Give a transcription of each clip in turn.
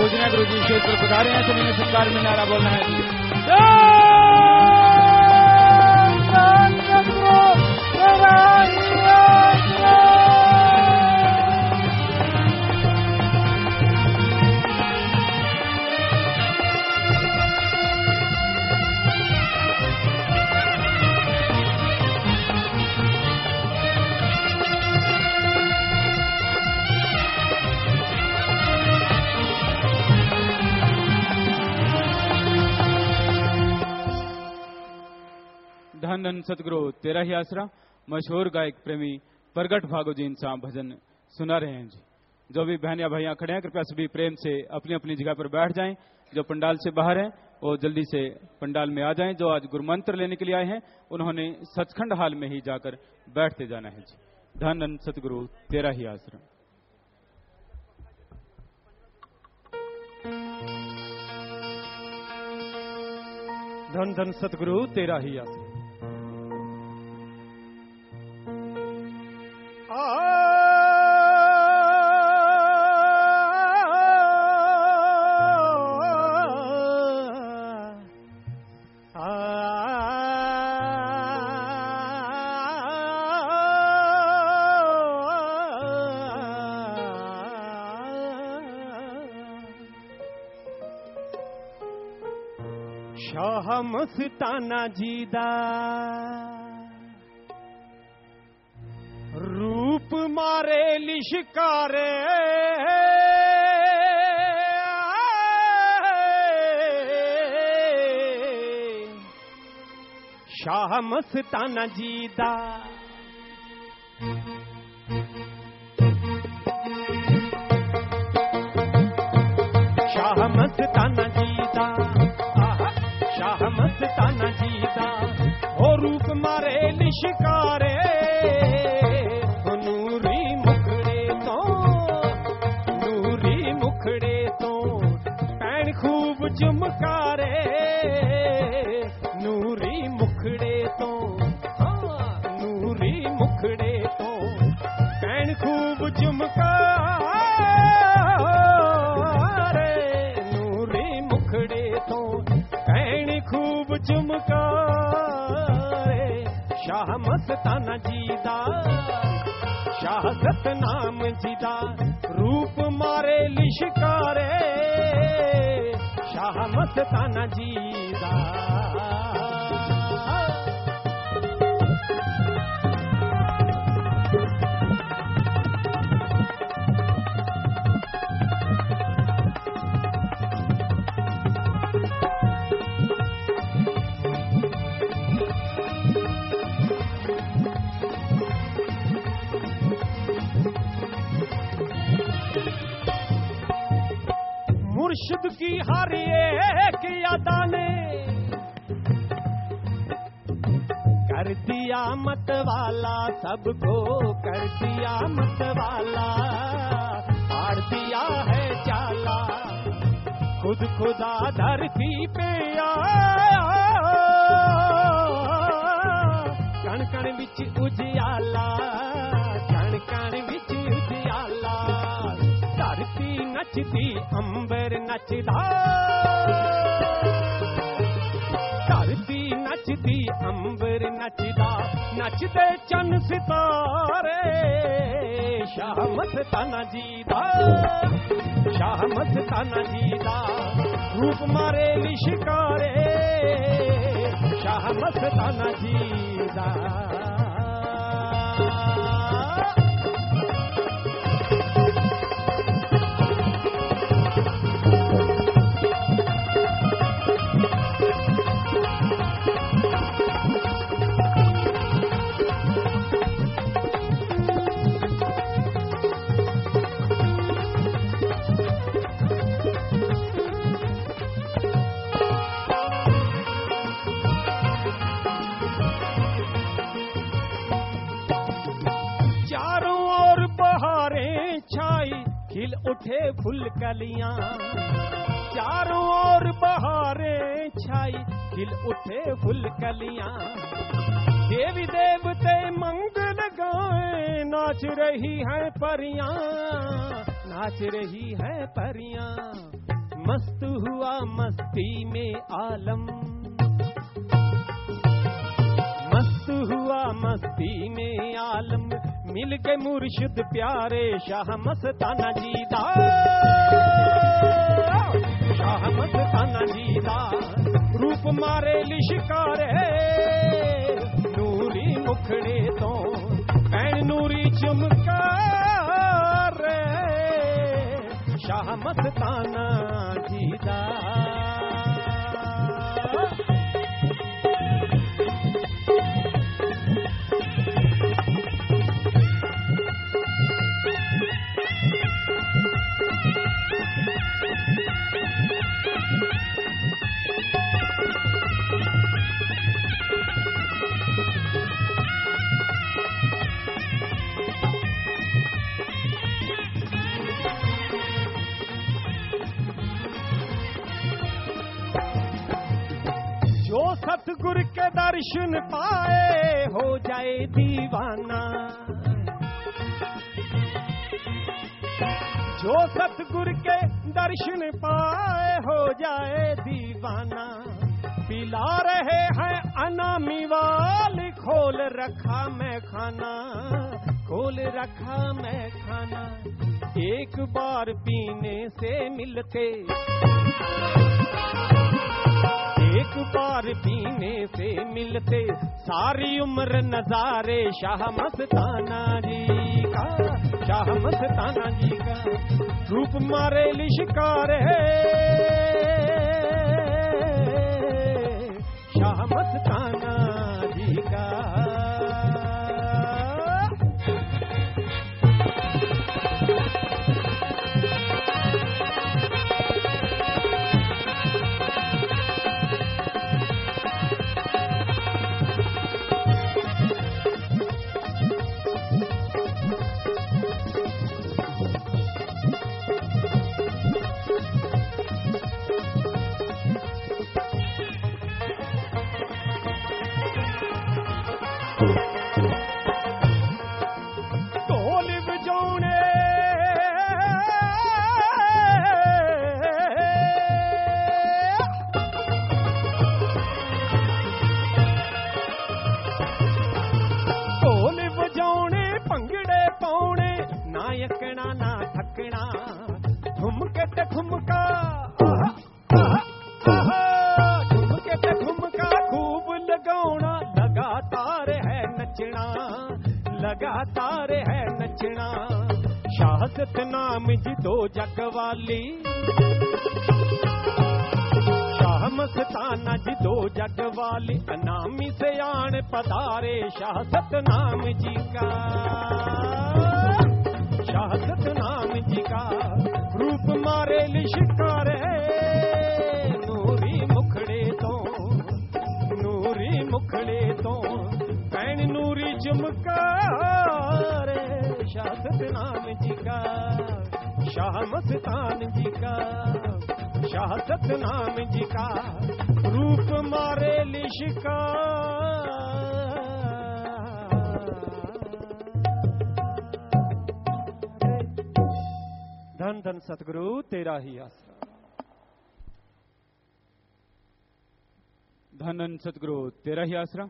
पूजना गुरु जी स्टेज पर पधारे हैं, सभी ने सत्कार में नारा बोलना है जी। धन धन सतगुरु तेरा ही आसरा मशहूर गायक प्रेमी प्रगट भागो जी इनसा भजन सुना रहे हैं जी। जो भी बहन या भाइयां खड़े हैं कृपया सभी प्रेम से अपनी अपनी जगह पर बैठ जाएं। जो पंडाल से बाहर हैं वो जल्दी से पंडाल में आ जाएं। जो आज गुरु मंत्र लेने के लिए आए हैं उन्होंने सचखंड हाल में ही जाकर बैठते जाना है जी। धन धन सतगुरु तेरा ही आसरा। धन धन सतगुरु तेरा ही आसरा। शाह मस्ताना जी दा रूप मारे लिशकारे शाह मस्ताना जी दा शाह मस्ताना जी दा शाह मस्ताना जी दा ओ रूप मारे लिशकारे नूरी मुखड़े तो पैण खूब चमकारे नूरी मुखड़े तो पैण खूब चमकारे नूरी मुखड़े तो पैण खूब चमकारे शाह मस्ताना जी दा शाह सतनाम जी दा रूप मारे लिशकारे शाह मस्ताना जी दा मुर्शिद की हर एक यादा ने कर दिया मतवाला सबको कर दिया मतवाला पाड़ दिया है चाला खुद खुदा धरती पे आया कण कण विच उजियाला कण कण विच उजियाला धरती नचदी अंबर नचदा धरती नचदी अंबर नचदा नचदे चन सितारे शाह मस्ताना जी दा शाह मस्ताना जी दा रूप मारे लिशकारे शाह मस्ताना जी दा खिल उठे फूल कलियां चारों ओर बहारें छाई खिल उठे फूल कलियां देवी देवते मंगल गाए नाच रही हैं परियां नाच रही हैं परियां मस्त हुआ मस्ती में आलम, मस्त हुआ मस्ती में आलम, मिल के मुर्शिद प्यारे शाह मस्ताना जीदा, शाह मस्ताना जीदा। रूप मारे लिशकारे नूरी मुखड़े तो पैन नूरी चमकार, शाह मस्ताना जीदा। सतगुर के दर्शन पाए हो जाए दीवाना, जो सतगुर के दर्शन पाए हो जाए दीवाना। पिला रहे हैं अनामी वाले खोल रखा मैं खाना, खोल रखा मैं खाना। एक बार पीने से मिलते, एक बार पीने से मिलते सारी उम्र नजारे शाह मस्ताना जी का, शाह मस्ताना जी का। रूप मारे लिशकारे शाह मस्ताना जी का। लगातार है नचना, शहादत नाम जी दो जग वाली, शाह मस्ताना जी दो जग वाली। अनामी से आन पधारे शहादत नाम जी का, शहादत नाम जी का। रूप मारे लिशकारे नूरी मुखड़े तो, नूरी मुखड़े तो पैन नूरी चमकार, शहादत नाम जी का, शाह मस्तान जी का, शहादत नाम जी का। रूप मारे लिशकार। धन धन सतगुरु तेरा ही आसरा। धन धन सतगुरु तेरा ही आसरा।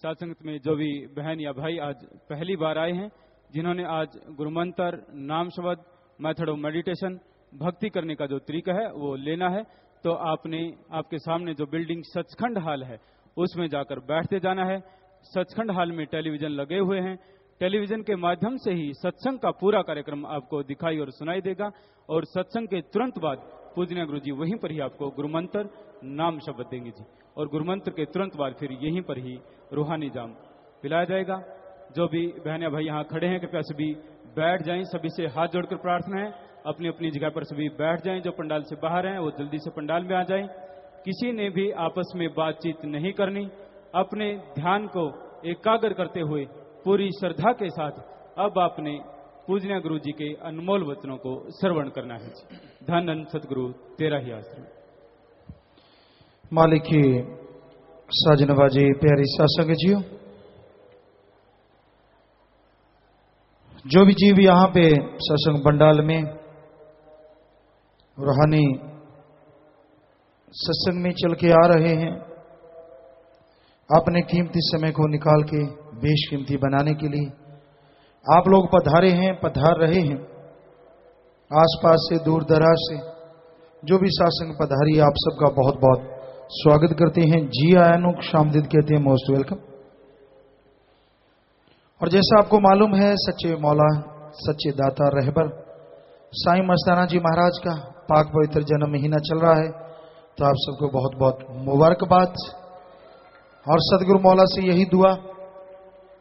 साथ संगत में जो भी बहन या भाई आज पहली बार आए हैं, जिन्होंने आज गुरुमंत्र, नाम शब्द, मेथड ऑफ मेडिटेशन, भक्ति करने का जो तरीका है वो लेना है, तो आपने आपके सामने जो बिल्डिंग सचखंड हाल है उसमें जाकर बैठते जाना है। सचखंड हाल में टेलीविजन लगे हुए हैं, टेलीविजन के माध्यम से ही सत्संग का पूरा कार्यक्रम आपको दिखाई और सुनाई देगा। और सत्संग के तुरंत बाद पूजनीय गुरु जी वहीं पर ही आपको गुरुमंत्र, नाम शब्द देंगे जी, और गुरुमंत्र के तुरंत बाद फिर यहीं पर ही रूहानी जाम पिलाया जाएगा। जो भी बहन या भाई यहाँ खड़े हैं कृपया सभी बैठ जाएं। सभी से हाथ जोड़कर प्रार्थना है, अपनी अपनी जगह पर सभी बैठ जाएं। जो पंडाल से बाहर हैं वो जल्दी से पंडाल में आ जाएं। किसी ने भी आपस में बातचीत नहीं करनी, अपने ध्यान को एकाग्र करते हुए पूरी श्रद्धा के साथ अब आपने पूजनीय गुरु जी के अनमोल वचनों को श्रवण करना है। धन धन सतगुरु तेरा ही आश्रम। मालिक की साजनबाजी प्यारी सत्संग जियो, जो भी जीव यहाँ पे सत्संग पंडाल में रूहानी सत्संग में चल के आ रहे हैं, अपने कीमती समय को निकाल के बेशकीमती बनाने के लिए आप लोग पधारे हैं, पधार रहे हैं। आसपास से, दूर दराज से जो भी सत्संग पधारी, आप सबका बहुत बहुत स्वागत करते हैं। जी आयन को शामदीद कहते हैं, मोस्ट वेलकम। और जैसा आपको मालूम है, सच्चे मौला, सच्चे दाता रहबर साईं मस्ताना जी महाराज का पाक पवित्र जन्म महीना चल रहा है, तो आप सबको बहुत बहुत मुबारकबाद। और सदगुरु मौला से यही दुआ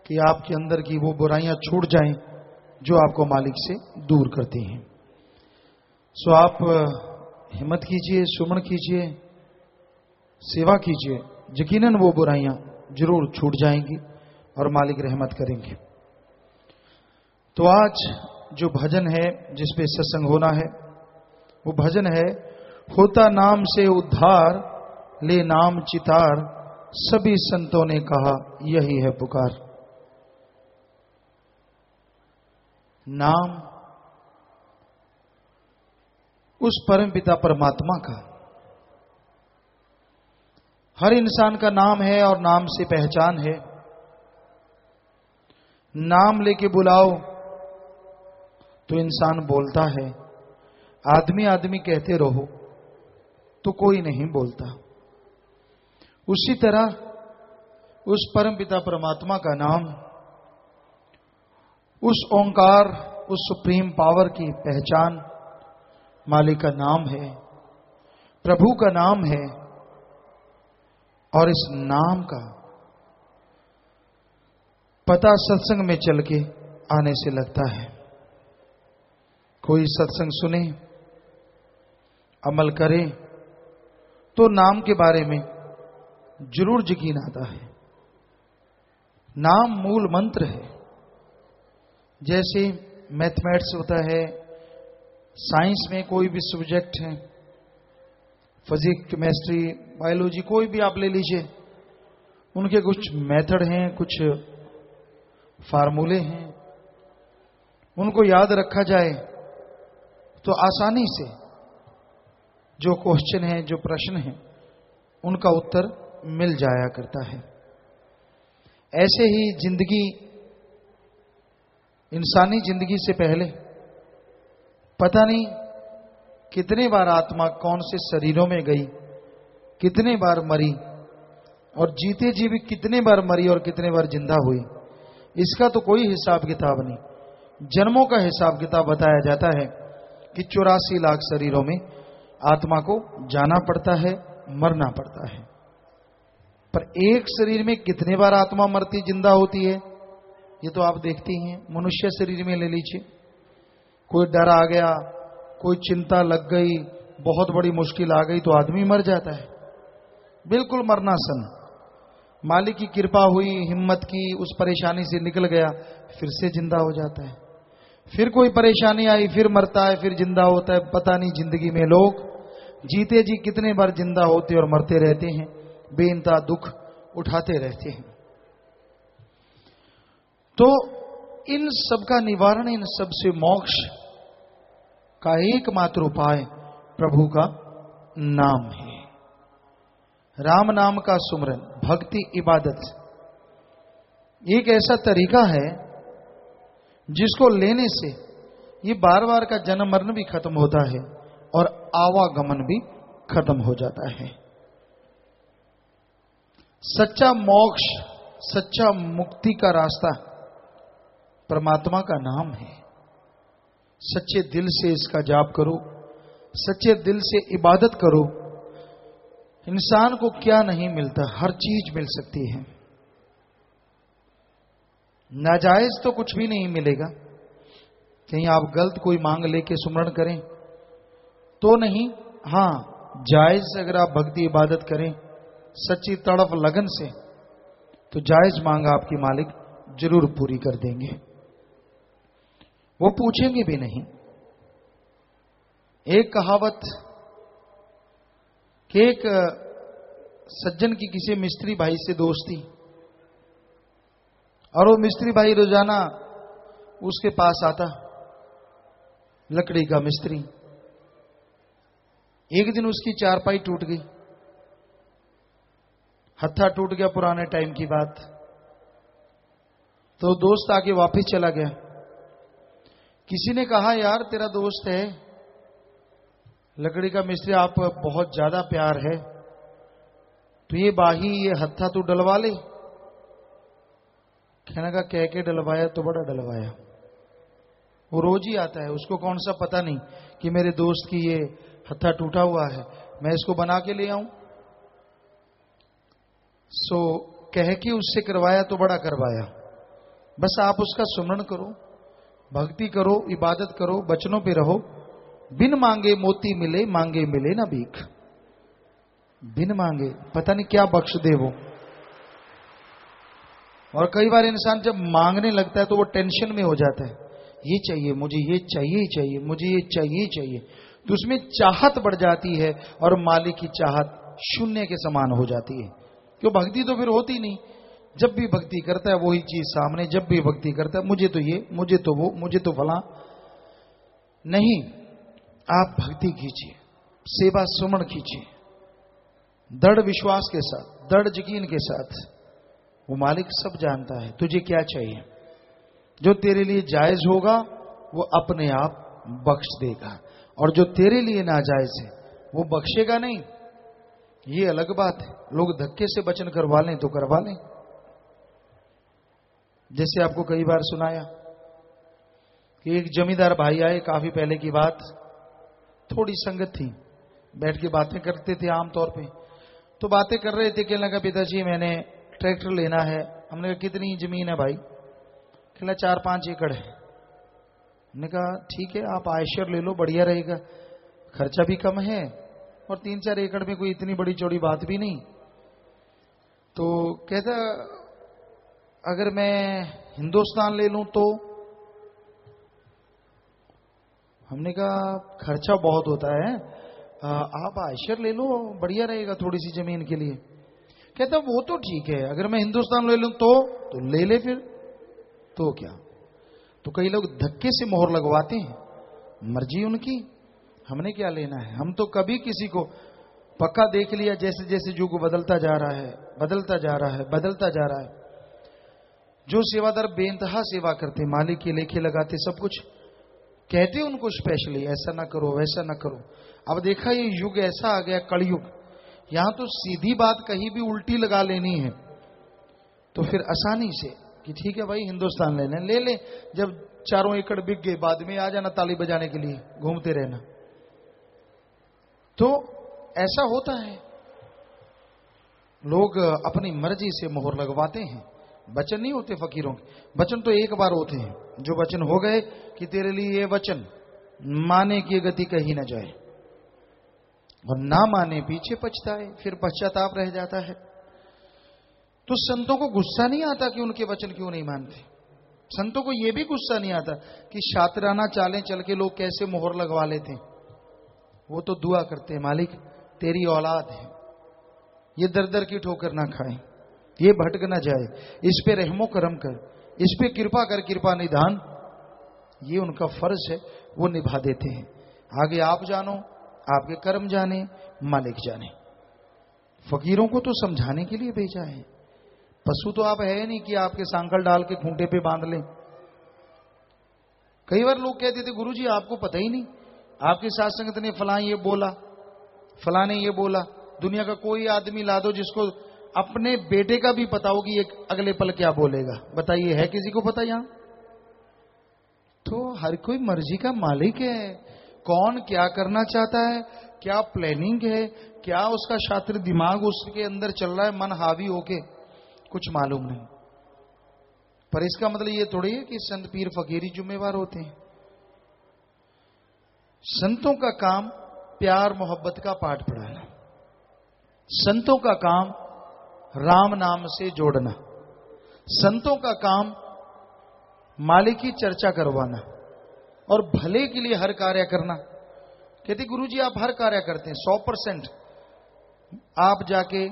कि आपके अंदर की वो बुराइयां छूट जाएं जो आपको मालिक से दूर करती हैं। सो आप हिम्मत कीजिए, सुमन कीजिए, सेवा कीजिए, यकीनन वो बुराइयां जरूर छूट जाएंगी और मालिक रहमत करेंगे। तो आज जो भजन है जिस पे सत्संग होना है, वो भजन है, होता नाम से उद्धार, ले नाम चितार, सभी संतों ने कहा यही है पुकार। नाम उस परमपिता परमात्मा का, हर इंसान का नाम है और नाम से पहचान है। नाम लेके बुलाओ तो इंसान बोलता है, आदमी आदमी कहते रहो तो कोई नहीं बोलता। उसी तरह उस परमपिता परमात्मा का नाम, उस ओंकार, उस सुप्रीम पावर की पहचान मालिक का नाम है, प्रभु का नाम है। और इस नाम का पता सत्संग में चल के आने से लगता है। कोई सत्संग सुने, अमल करे तो नाम के बारे में जरूर यकीन आता है। नाम मूल मंत्र है। जैसे मैथमेटिक्स होता है, साइंस में कोई भी सब्जेक्ट है, फिजिक्स, केमिस्ट्री, बायोलॉजी, कोई भी आप ले लीजिए, उनके कुछ मेथड हैं, कुछ फार्मूले हैं। उनको याद रखा जाए तो आसानी से जो क्वेश्चन है, जो प्रश्न है, उनका उत्तर मिल जाया करता है। ऐसे ही जिंदगी, इंसानी जिंदगी से पहले पता नहीं कितने बार आत्मा कौन से शरीरों में गई, कितने बार मरी, और जीते जी भी कितने बार मरी और कितने बार जिंदा हुई, इसका तो कोई हिसाब किताब नहीं। जन्मों का हिसाब किताब बताया जाता है कि 84 लाख शरीरों में आत्मा को जाना पड़ता है, मरना पड़ता है। पर एक शरीर में कितने बार आत्मा मरती जिंदा होती है, ये तो आप देखते ही हैं। मनुष्य शरीर में ले लीजिए, कोई डर आ गया, कोई चिंता लग गई, बहुत बड़ी मुश्किल आ गई तो आदमी मर जाता है, बिल्कुल मरना सन। मालिक की कृपा हुई, हिम्मत की, उस परेशानी से निकल गया, फिर से जिंदा हो जाता है। फिर कोई परेशानी आई, फिर मरता है, फिर जिंदा होता है। पता नहीं जिंदगी में लोग जीते जी कितने बार जिंदा होते और मरते रहते हैं, बेइंतहा दुख उठाते रहते हैं। तो इन सब का निवारण, इन सब से मोक्ष का एकमात्र उपाय प्रभु का नाम है। राम नाम का सुमरन, भक्ति, इबादत एक ऐसा तरीका है जिसको लेने से ये बार बार का जन्म मरण भी खत्म होता है और आवागमन भी खत्म हो जाता है। सच्चा मोक्ष, सच्चा मुक्ति का रास्ता परमात्मा का नाम है। सच्चे दिल से इसका जाप करो, सच्चे दिल से इबादत करो। इंसान को क्या नहीं मिलता, हर चीज मिल सकती है। नाजायज तो कुछ भी नहीं मिलेगा। कहीं आप गलत कोई मांग लेके सुमरण करें तो नहीं, हां जायज अगर आप भक्ति इबादत करें सच्ची तड़प लगन से, तो जायज मांग आपकी मालिक जरूर पूरी कर देंगे। वो पूछेंगे भी नहीं। एक कहावत कि एक सज्जन की किसी मिस्त्री भाई से दोस्ती, और वो मिस्त्री भाई रोजाना उसके पास आता, लकड़ी का मिस्त्री। एक दिन उसकी चारपाई टूट गई, हत्था टूट गया, पुराने टाइम की बात। तो दोस्त आके वापस चला गया। किसी ने कहा यार तेरा दोस्त है लकड़ी का मिस्त्री, आप बहुत ज्यादा प्यार है, तो ये बाही ये हत्था तू डलवा ले। कहने का कह के डलवाया तो बड़ा डलवाया। वो रोज ही आता है, उसको कौन सा पता नहीं कि मेरे दोस्त की ये हत्था टूटा हुआ है, मैं इसको बना के ले आऊं। सो कह के उससे करवाया तो बड़ा करवाया। बस आप उसका सुमरण करो, भक्ति करो, इबादत करो, बचनों पे रहो। बिन मांगे मोती मिले, मांगे मिले ना भीख। बिन मांगे पता नहीं क्या बख्श दे वो। और कई बार इंसान जब मांगने लगता है तो वो टेंशन में हो जाता है, ये चाहिए मुझे, ये चाहिए ही चाहिए, मुझे ये चाहिए ही चाहिए। तो उसमें चाहत बढ़ जाती है और मालिक की चाहत शून्य के समान हो जाती है। क्यों? भक्ति तो फिर होती नहीं। जब भी भक्ति करता है वही चीज सामने, जब भी भक्ति करता है मुझे तो ये, मुझे तो वो, मुझे तो फला नहीं। आप भक्ति कीजिए, सेवा सुमन कीजिए, दृढ़ विश्वास के साथ, दृढ़ यकीन के साथ। वो मालिक सब जानता है तुझे क्या चाहिए। जो तेरे लिए जायज होगा वो अपने आप बख्श देगा, और जो तेरे लिए नाजायज है वो बख्शेगा नहीं। ये अलग बात है। लोग धक्के से वचन करवा लें तो करवा लें। जैसे आपको कई बार सुनाया कि एक जमींदार भाई आए, काफी पहले की बात, थोड़ी संगत थी, बैठ के बातें करते थे आमतौर पे। तो बातें कर रहे थे, कहने लगा पिताजी मैंने ट्रैक्टर लेना है। हमने कहा कितनी जमीन है भाई? कहला 4-5 एकड़ है। हमने कहा ठीक है, आप आयशर ले लो, बढ़िया रहेगा, खर्चा भी कम है और 3-4 एकड़ में कोई इतनी बड़ी चौड़ी बात भी नहीं। तो कहता अगर मैं हिंदुस्तान ले लूं तो? हमने कहा खर्चा बहुत होता है, आप आयशर ले लो, बढ़िया रहेगा थोड़ी सी जमीन के लिए। कहता वो तो ठीक है, अगर मैं हिंदुस्तान ले लूं तो ले ले फिर, तो क्या। तो कई लोग धक्के से मोहर लगवाते हैं, मर्जी उनकी, हमने क्या लेना है। हम तो कभी किसी को पक्का देख लिया, जैसे जैसे युग बदलता जा रहा है, बदलता जा रहा है, बदलता जा रहा है। जो सेवादार बेइंतहा सेवा करते, मालिक के लेखे लगाते, सब कुछ कहते उनको स्पेशली ऐसा ना करो, वैसा ना करो। अब देखा ये युग ऐसा आ गया, कलयुग, यहां तो सीधी बात कहीं भी उल्टी लगा लेनी है तो फिर आसानी से कि ठीक है भाई हिंदुस्तान लेना ले ले, जब 4 एकड़ बिक गए बाद में आ जाना ताली बजाने के लिए, घूमते रहना। तो ऐसा होता है, लोग अपनी मर्जी से मोहर लगवाते हैं। वचन नहीं होते फकीरों के, वचन तो एक बार होते हैं। जो वचन हो गए कि तेरे लिए ये वचन, माने की गति कहीं ना जाए, और ना माने पीछे पछताए, फिर पश्चाताप रह जाता है। तो संतों को गुस्सा नहीं आता कि उनके वचन क्यों नहीं मानते। संतों को यह भी गुस्सा नहीं आता कि शातिराना चालें चल के लोग कैसे मोहर लगवा लेते। वो तो दुआ करते हैं, मालिक तेरी औलाद है, ये दर दर की ठोकर ना खाए, ये भटक ना जाए, इस पे रहमो करम कर, इस पे कृपा कर, कृपा निधान। ये उनका फर्ज है, वो निभा देते हैं। आगे आप जानो, आपके कर्म जाने, मालिक जाने। फकीरों को तो समझाने के लिए भेजा है। पशु तो आप है नहीं कि आपके सांकल डाल के खूंटे पे बांध लें। कई बार लोग कहते थे गुरुजी आपको पता ही नहीं, आपके साथ संगत ने फलां ये बोला, फलां ने ये बोला। दुनिया का कोई आदमी ला दो जिसको अपने बेटे का भी पता हो कि ये अगले पल क्या बोलेगा, बताइए है किसी को पता यहां? तो हर कोई मर्जी का मालिक है। कौन क्या करना चाहता है, क्या प्लानिंग है, क्या उसका शातिर दिमाग उसके अंदर चल रहा है, मन हावी होके, कुछ मालूम नहीं। पर इसका मतलब ये थोड़ी है कि संत पीर फकीरी जिम्मेवार होते हैं। संतों का काम प्यार मोहब्बत का पाठ पढ़ाना, संतों का काम राम नाम से जोड़ना, संतों का काम मालिक की चर्चा करवाना और भले के लिए हर कार्य करना। कहते गुरुजी आप हर कार्य करते हैं 100%। आप जाके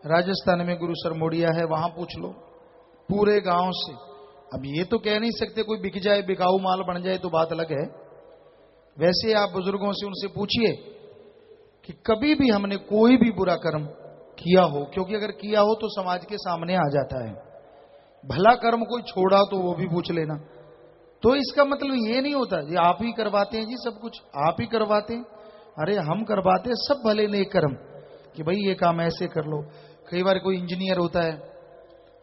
राजस्थान में गुरु सरमोडिया है, वहां पूछ लो पूरे गांव से। अब ये तो कह नहीं सकते कोई बिक जाए, बिकाऊ माल बन जाए तो बात अलग है। वैसे आप बुजुर्गों से उनसे पूछिए कि कभी भी हमने कोई भी बुरा कर्म किया हो, क्योंकि अगर किया हो तो समाज के सामने आ जाता है। भला कर्म कोई छोड़ा तो वो भी पूछ लेना। तो इसका मतलब ये नहीं होता जी आप ही करवाते हैं जी सब कुछ, आप ही करवाते हैं। अरे हम करवाते हैं सब भले नेक कर्म कि भाई ये काम ऐसे कर लो। कई बार कोई इंजीनियर होता है,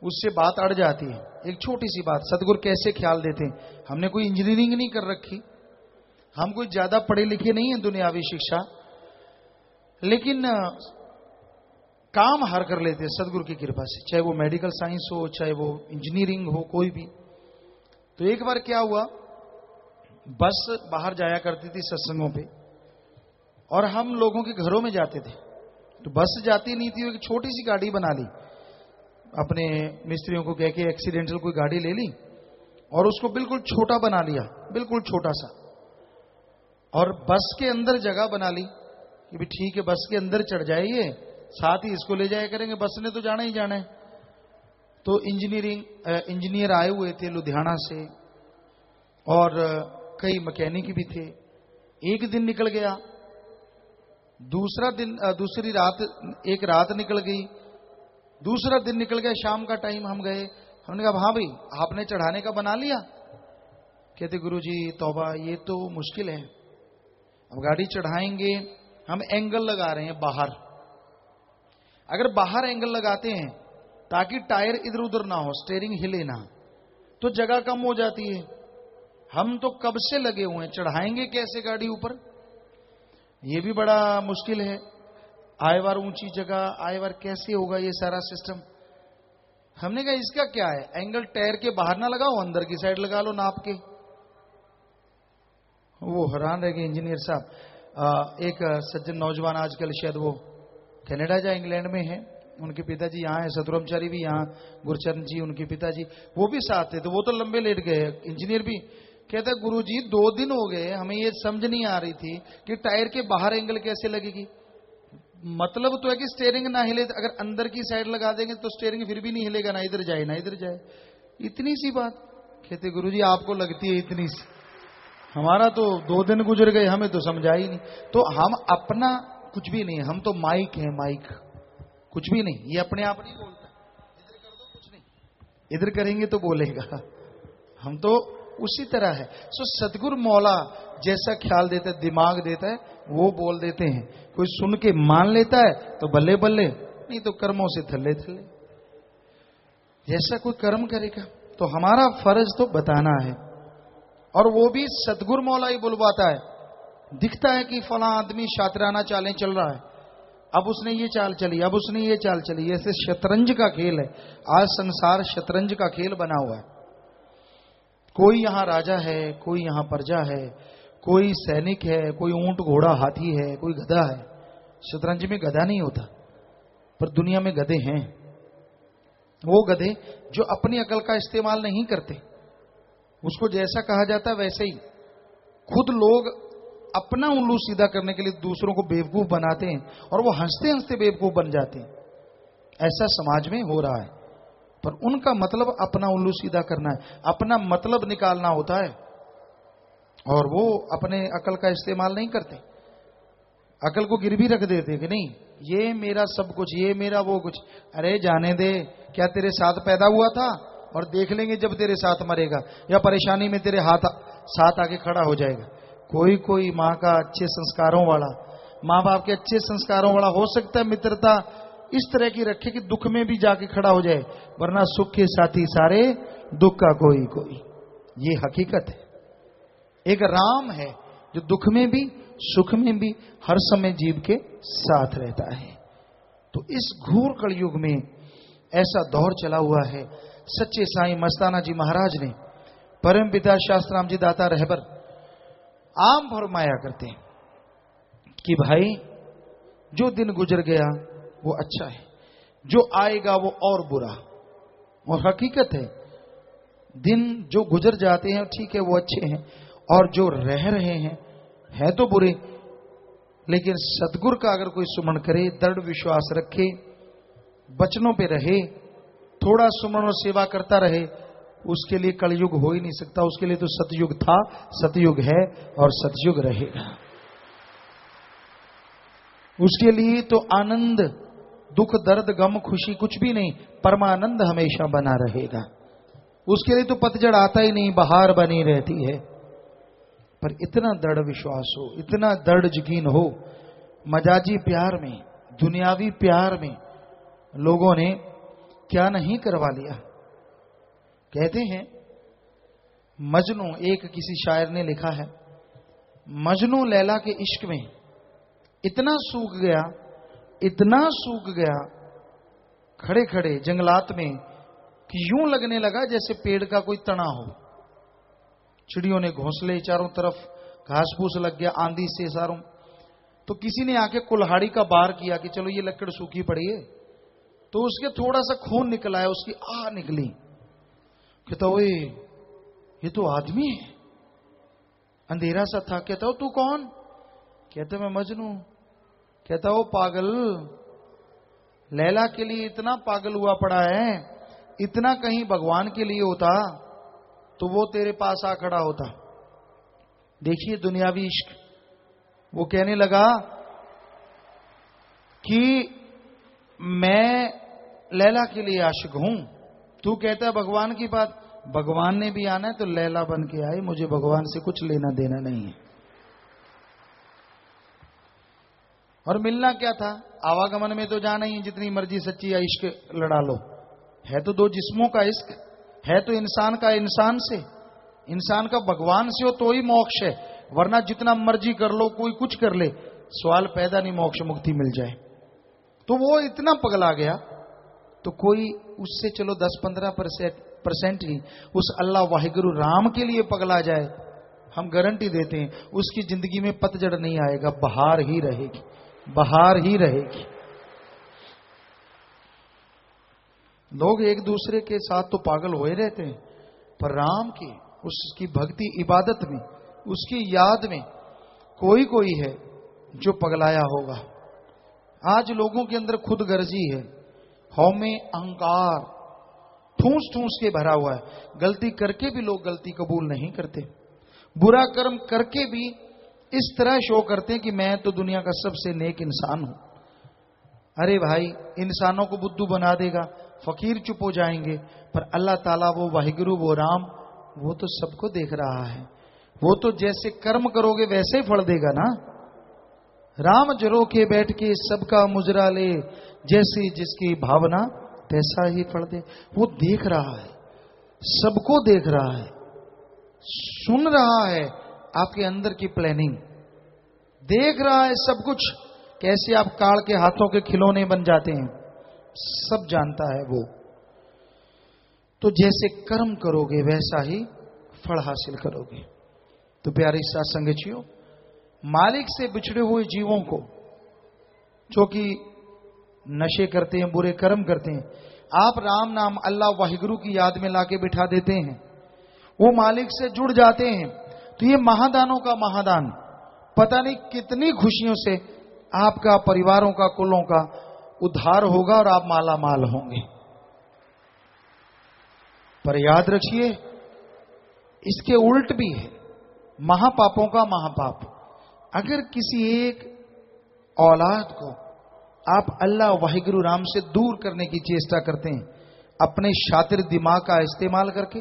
उससे बात अड़ जाती है, एक छोटी सी बात, सदगुरु कैसे ख्याल देते हैं, हमने कोई इंजीनियरिंग नहीं कर रखी, हम कोई ज्यादा पढ़े लिखे नहीं है दुनियावी शिक्षा, लेकिन काम हर कर लेते हैं सदगुरु की कृपा से, चाहे वो मेडिकल साइंस हो, चाहे वो इंजीनियरिंग हो, कोई भी। तो एक बार क्या हुआ, बस बाहर जाया करती थी सत्संगों पे और हम लोगों के घरों में जाते थे। तो बस जाती नहीं थी, एक छोटी सी गाड़ी बना ली, अपने मिस्त्रियों को कह के एक्सीडेंटल कोई गाड़ी ले ली और उसको बिल्कुल छोटा बना लिया, बिल्कुल छोटा सा, और बस के अंदर जगह बना ली कि भी ठीक है बस के अंदर चढ़ जाइए, साथ ही इसको ले जाया करेंगे, बस ने तो जाना ही जाना है। तो इंजीनियर आए हुए थे लुधियाना से और कई मैकेनिक भी थे। एक दिन निकल गया, दूसरी रात, एक रात निकल गई, दूसरा दिन निकल गया, शाम का टाइम हम गए, हमने कहा हाँ भाई आपने चढ़ाने का बना लिया? कहते गुरुजी तौबा ये तो मुश्किल है, अब गाड़ी चढ़ाएंगे, हम एंगल लगा रहे हैं बाहर, अगर बाहर एंगल लगाते हैं ताकि टायर इधर उधर ना हो, स्टीयरिंग हिले ना, तो जगह कम हो जाती है। हम तो कब से लगे हुए हैं, चढ़ाएंगे कैसे गाड़ी ऊपर, ये भी बड़ा मुश्किल है, आए बार ऊंची जगह, आए बार कैसे होगा ये सारा सिस्टम। हमने कहा इसका क्या है, एंगल टायर के बाहर ना लगाओ, अंदर की साइड लगा लो नाप के। वो हैरान रह गए इंजीनियर साहब। एक सज्जन नौजवान आजकल शायद वो कनाडा या इंग्लैंड में है, उनके पिताजी यहाँ है, सतुरमचारी भी यहाँ, गुरचरण जी उनके पिताजी, वो भी साथ थे, तो वो तो लंबे लेट गए। इंजीनियर भी कहता है गुरुजी 2 दिन हो गए हमें ये समझ नहीं आ रही थी कि टायर के बाहर एंगल कैसे लगेगी। मतलब तो है कि स्टीयरिंग ना हिले, अगर अंदर की साइड लगा देंगे तो स्टीयरिंग फिर भी नहीं हिलेगा, ना इधर जाए ना इधर जाए, इतनी सी बात। कहते गुरुजी आपको लगती है इतनी सी, हमारा तो 2 दिन गुजर गए, हमें तो समझा ही नहीं। तो हम अपना कुछ भी नहीं, हम तो माइक है, माइक कुछ भी नहीं, ये अपने आप नहीं बोलता, इधर कर दो कुछ नहीं, इधर करेंगे तो बोलेगा, हम तो उसी तरह है। सो सतगुरु मौला जैसा ख्याल देता है, दिमाग देता है, वो बोल देते हैं। कोई सुन के मान लेता है तो बल्ले बल्ले, नहीं तो कर्मों से थल्ले थल्ले। जैसा कोई कर्म करेगा तो हमारा फर्ज तो बताना है, और वो भी सतगुरु मौला ही बुलवाता है। दिखता है कि फला आदमी शातिराना चालें चल रहा है, अब उसने ये चाल चली, अब उसने ये चाल चली, ऐसे शतरंज का खेल है। आज संसार शतरंज का खेल बना हुआ है, कोई यहां राजा है, कोई यहां प्रजा है, कोई सैनिक है, कोई ऊंट घोड़ा हाथी है, कोई गधा है। शतरंज में गधा नहीं होता, पर दुनिया में गधे हैं। वो गधे जो अपनी अकल का इस्तेमाल नहीं करते, उसको जैसा कहा जाता है वैसे ही खुद लोग अपना उल्लू सीधा करने के लिए दूसरों को बेवकूफ बनाते हैं, और वो हंसते हंसते बेवकूफ बन जाते हैं। ऐसा समाज में हो रहा है, पर उनका मतलब अपना उल्लू सीधा करना है, अपना मतलब निकालना होता है, और वो अपने अकल का इस्तेमाल नहीं करते। अकल को गिरवी रख देते कि नहीं ये मेरा सब कुछ, ये मेरा वो कुछ। अरे जाने दे, क्या तेरे साथ पैदा हुआ था, और देख लेंगे जब तेरे साथ मरेगा, या परेशानी में तेरे हाथ साथ आके खड़ा हो जाएगा। कोई कोई माँ का अच्छे संस्कारों वाला, माँ बाप के अच्छे संस्कारों वाला हो सकता है मित्रता इस तरह की रखे कि दुख में भी जाके खड़ा हो जाए, वरना सुख के साथी सारे, दुख का कोई कोई। ये हकीकत है। एक राम है जो दुख में भी सुख में भी हर समय जीव के साथ रहता है। तो इस घोर कलयुग में ऐसा दौर चला हुआ है। सच्चे साईं मस्ताना जी महाराज ने, परम पिता शास्त्राम जी दाता रहबर आम फरमाया करते हैं कि भाई जो दिन गुजर गया वो अच्छा है, जो आएगा वो और बुरा। और हकीकत है, दिन जो गुजर जाते हैं ठीक है वो अच्छे हैं, और जो रह रहे हैं है तो बुरे। लेकिन सतगुरु का अगर कोई सुमन करे, दृढ़ विश्वास रखे, बचनों पे रहे, थोड़ा सुमन और सेवा करता रहे, उसके लिए कलयुग हो ही नहीं सकता। उसके लिए तो सतयुग था, सतयुग है और सतयुग रहेगा। उसके लिए तो आनंद दुख दर्द गम खुशी कुछ भी नहीं, परमानंद हमेशा बना रहेगा। उसके लिए तो पतझड़ आता ही नहीं, बहार बनी रहती है। पर इतना दृढ़ विश्वास हो, इतना दृढ़ यकीन हो, मजाजी प्यार में, दुनियावी प्यार में लोगों ने क्या नहीं करवा लिया। कहते हैं मजनू, एक किसी शायर ने लिखा है, मजनू लैला के इश्क में इतना सूख गया, इतना सूख गया खड़े खड़े जंगलात में कि यूं लगने लगा जैसे पेड़ का कोई तना हो। चिड़ियों ने घोंसले, चारों तरफ घास फूस लग गया आंधी से सारों। तो किसी ने आके कुल्हाड़ी का बार किया कि चलो ये लकड़ सूखी पड़ी है, तो उसके थोड़ा सा खून निकल आया, उसकी आह निकली। कहता ओए ये तो आदमी है, अंधेरा सा था। कहता हो तू कौन? कहता मैं मजनू। कहता हो पागल, लैला के लिए इतना पागल हुआ पड़ा है, इतना कहीं भगवान के लिए होता तो वो तेरे पास आ खड़ा होता। देखिए दुनियावी इश्क। वो कहने लगा कि मैं लैला के लिए आशिक हूं, तू कहता है भगवान की बात। भगवान ने भी आना है तो लैला बन के आए, मुझे भगवान से कुछ लेना देना नहीं है। और मिलना क्या था? आवागमन में तो जाना ही, जितनी मर्जी सच्ची या इश्क लड़ा लो। है तो दो जिस्मों का इश्क, है तो इंसान का इंसान से, इंसान का भगवान से हो तो ही मोक्ष है, वरना जितना मर्जी कर लो, कोई कुछ कर ले, सवाल पैदा नहीं मोक्ष मुक्ति मिल जाए। तो वो इतना पगला गया, तो कोई उससे चलो 10-15% ही उस अल्लाह वाहिगुरु राम के लिए पगला जाए, हम गारंटी देते हैं उसकी जिंदगी में पतझड़ नहीं आएगा, बहार ही रहेगी, बहार ही रहेगी। लोग एक दूसरे के साथ तो पागल हुए रहते हैं, पर राम की, उसकी भक्ति इबादत में, उसकी याद में कोई कोई है जो पगलाया होगा। आज लोगों के अंदर खुद गर्जी है, हौमे अहंकार ठूस ठूस के भरा हुआ है। गलती करके भी लोग गलती कबूल नहीं करते, बुरा कर्म करके भी इस तरह शो करते हैं कि मैं तो दुनिया का सबसे नेक इंसान हूं। अरे भाई, इंसानों को बुद्धू बना देगा, फकीर चुप हो जाएंगे, पर अल्लाह ताला वो वाहिगुरु वो राम, वो तो सबको देख रहा है। वो तो जैसे कर्म करोगे वैसे ही फल देगा ना। राम जरो के बैठ के सबका मुजरा ले, जैसी जिसकी भावना तैसा ही फल दे। वो देख रहा है, सबको देख रहा है, सुन रहा है आपके अंदर की प्लानिंग, देख रहा है सब कुछ, कैसे आप काल के हाथों के खिलौने बन जाते हैं, सब जानता है वो। तो जैसे कर्म करोगे वैसा ही फल हासिल करोगे। तो प्यारे साथ संगतियों, मालिक से बिछड़े हुए जीवों को, जो कि नशे करते हैं, बुरे कर्म करते हैं, आप राम नाम अल्लाह वाहिगुरु की याद में लाके बिठा देते हैं, वो मालिक से जुड़ जाते हैं। तो ये महादानों का महादान, पता नहीं कितनी खुशियों से आपका, परिवारों का, कुलों का उद्धार होगा और आप माला माल होंगे। पर याद रखिए, इसके उल्ट भी है, महापापों का महापाप। अगर किसी एक औलाद को आप अल्लाह वाहिगुरु राम से दूर करने की चेष्टा करते हैं, अपने शातिर दिमाग का इस्तेमाल करके,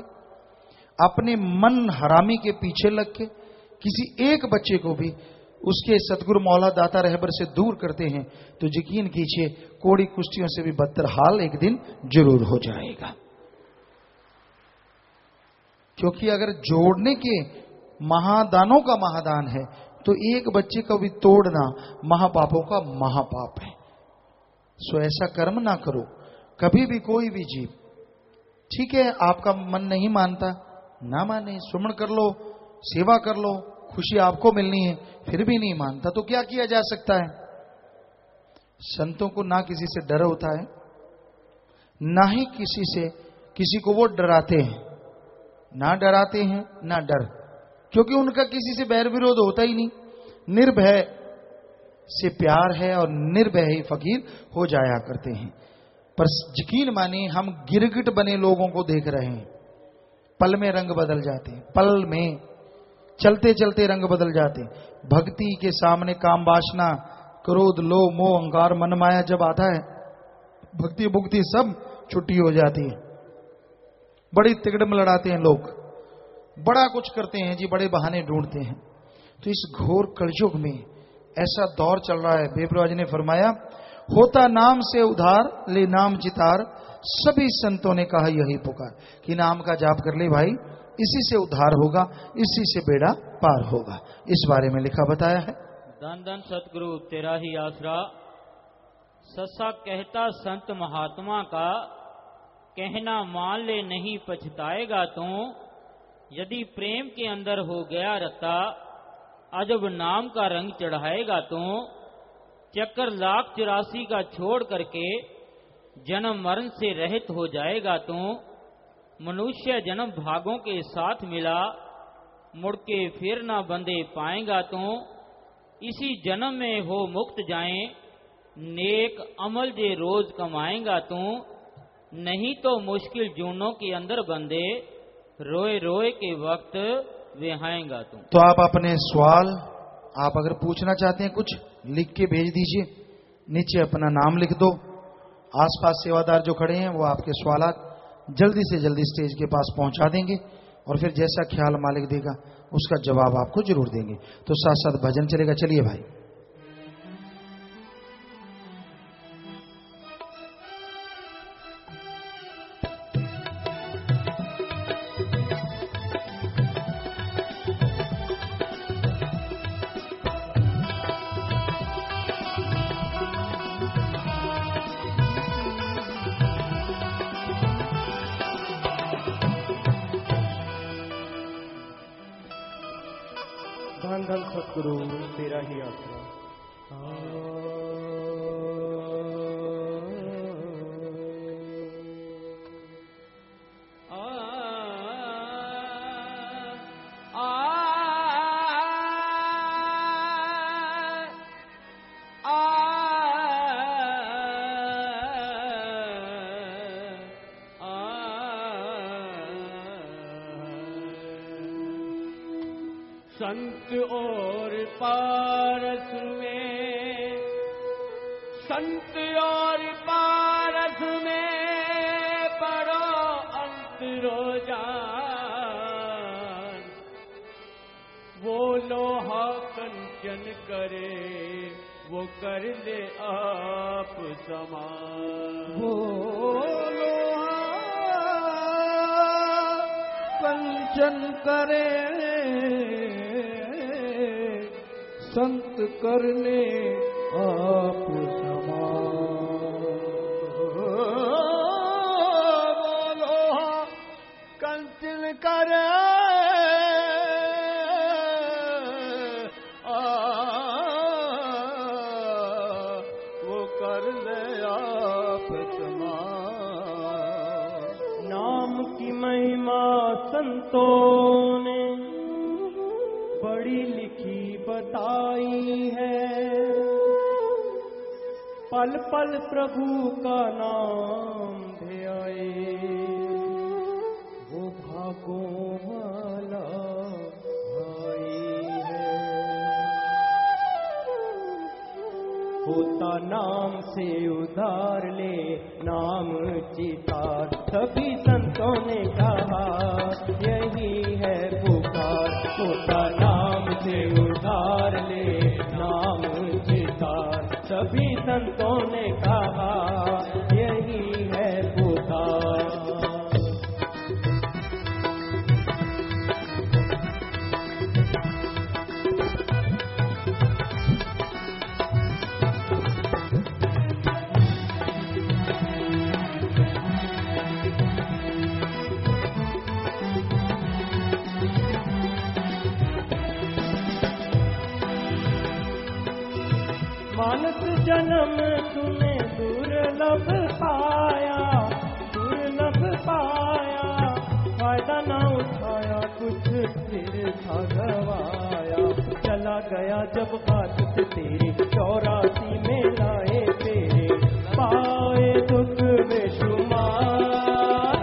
अपने मन हरामी के पीछे लग के किसी एक बच्चे को भी उसके सतगुरु मौला दाता रहबर से दूर करते हैं, तो यकीन कीजिए कोड़ी कुश्तियों से भी बदतर हाल एक दिन जरूर हो जाएगा। क्योंकि अगर जोड़ने के महादानों का महादान है, तो एक बच्चे को भी तोड़ना महापापों का महापाप है। सो ऐसा कर्म ना करो कभी भी, कोई भी जीव। ठीक है, आपका मन नहीं मानता, ना माने, सुमन कर लो, सेवा कर लो, खुशी आपको मिलनी है, फिर भी नहीं मानता तो क्या किया जा सकता है? संतों को ना किसी से डर होता है, ना ही किसी को वो डराते हैं, ना डराते हैं ना डर, क्योंकि उनका किसी से बैर विरोध होता ही नहीं। निर्भय से प्यार है और निर्भय ही फकीर हो जाया करते हैं। पर यकीन मानिए, हम गिरगिट बने लोगों को देख रहे हैं, पल में रंग बदल जाते हैं, पल में चलते चलते रंग बदल जाते हैं। भक्ति के सामने काम वासना, क्रोध, लोभ, मोह, अहंकार, मन माया जब आता है भक्ति भुक्ति सब छुट्टी हो जाती है। बड़ी तिकड़म लड़ाते हैं लोग, बड़ा कुछ करते हैं जी, बड़े बहाने ढूंढते हैं। तो इस घोर कलयुग में ऐसा दौर चल रहा है। बेबरवाज ने फरमाया, होता नाम से उधार ले नाम चितार, सभी संतों ने कहा यही पुकार, कि नाम का जाप कर ले भाई, इसी से उद्धार होगा, इसी से बेड़ा पार होगा। इस बारे में लिखा बताया है। धन धन सतगुरु तेरा ही आसरा, ससा कहता संत महात्मा का, कहना मान ले नहीं पछताएगा तू, यदि प्रेम के अंदर हो गया रता, अजब नाम का रंग चढ़ाएगा तू, चक्कर लाख 84 का छोड़ करके जन्म मरण से रहित हो जाएगा तू, मनुष्य जन्म भागों के साथ मिला, मुड़ के फिर ना बंदे पाएगा तू, इसी जन्म में हो मुक्त जाएं, नेक अमल जे रोज कमाएगा तू, नहीं तो मुश्किल जूनों के अंदर बंदे, रोए रोए के वक्त विहाएगा तू। तो आप अपने सवाल, आप अगर पूछना चाहते हैं कुछ, लिख के भेज दीजिए, नीचे अपना नाम लिख दो। आसपास सेवादार जो खड़े हैं वो आपके सवालात जल्दी से जल्दी स्टेज के पास पहुंचा देंगे, और फिर जैसा ख्याल मालिक देगा उसका जवाब आपको जरूर देंगे। तो साथ साथ भजन चलेगा। चलिए भाई। धन धन सतगुरु तेरा ही आसरा। संत और पारस में, संत और पारस में बड़ो अंतरो जान, वो लोहा कंचन करे वो कर ले आप समान, वो लोहा कंचन करे संत करने आप समान, बोलो कंचन करे वो कर ले आप समान। नाम की महिमा संतों ने बड़ी लिखी बताई है, पल पल प्रभु का नाम ध्याए वो भागों वाला भाई है। होता नाम से उधार ले नाम चितार, सभी संतों ने कहा यही है पुकार, होता नाम से उधार ले नाम चितार, सभी संतों ने कहा यही है पुकार। मानस जन्म तूने दुर्लभ पाया, दुर्लभ पाया, फायदा ना उठाया कुछ फिर था गवाया, चला गया जब हाथ से तेरे 84 में लाए तेरे, पाए दुख बेशुमार,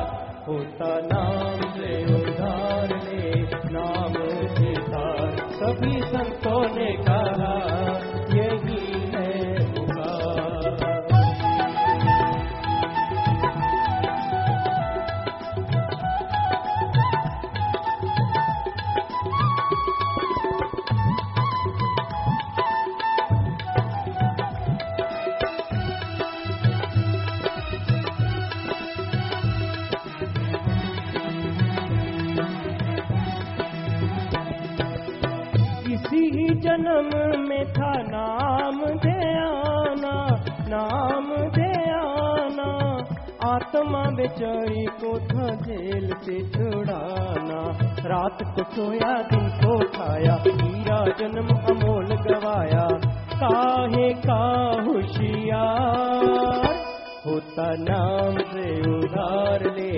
होता नाम से उधार ले नाम चितार, सभी संतों ने कहा यही है पुकार। इसी ही जन्म में था नाम दे आना, नाम दे आना। आत्मा बेचारी को था जेल से छुड़ाना। रात को सोया दिन को खाया, हीरा जन्म अमोल गवाया। काहे का होशियार होता नाम से उधार ले,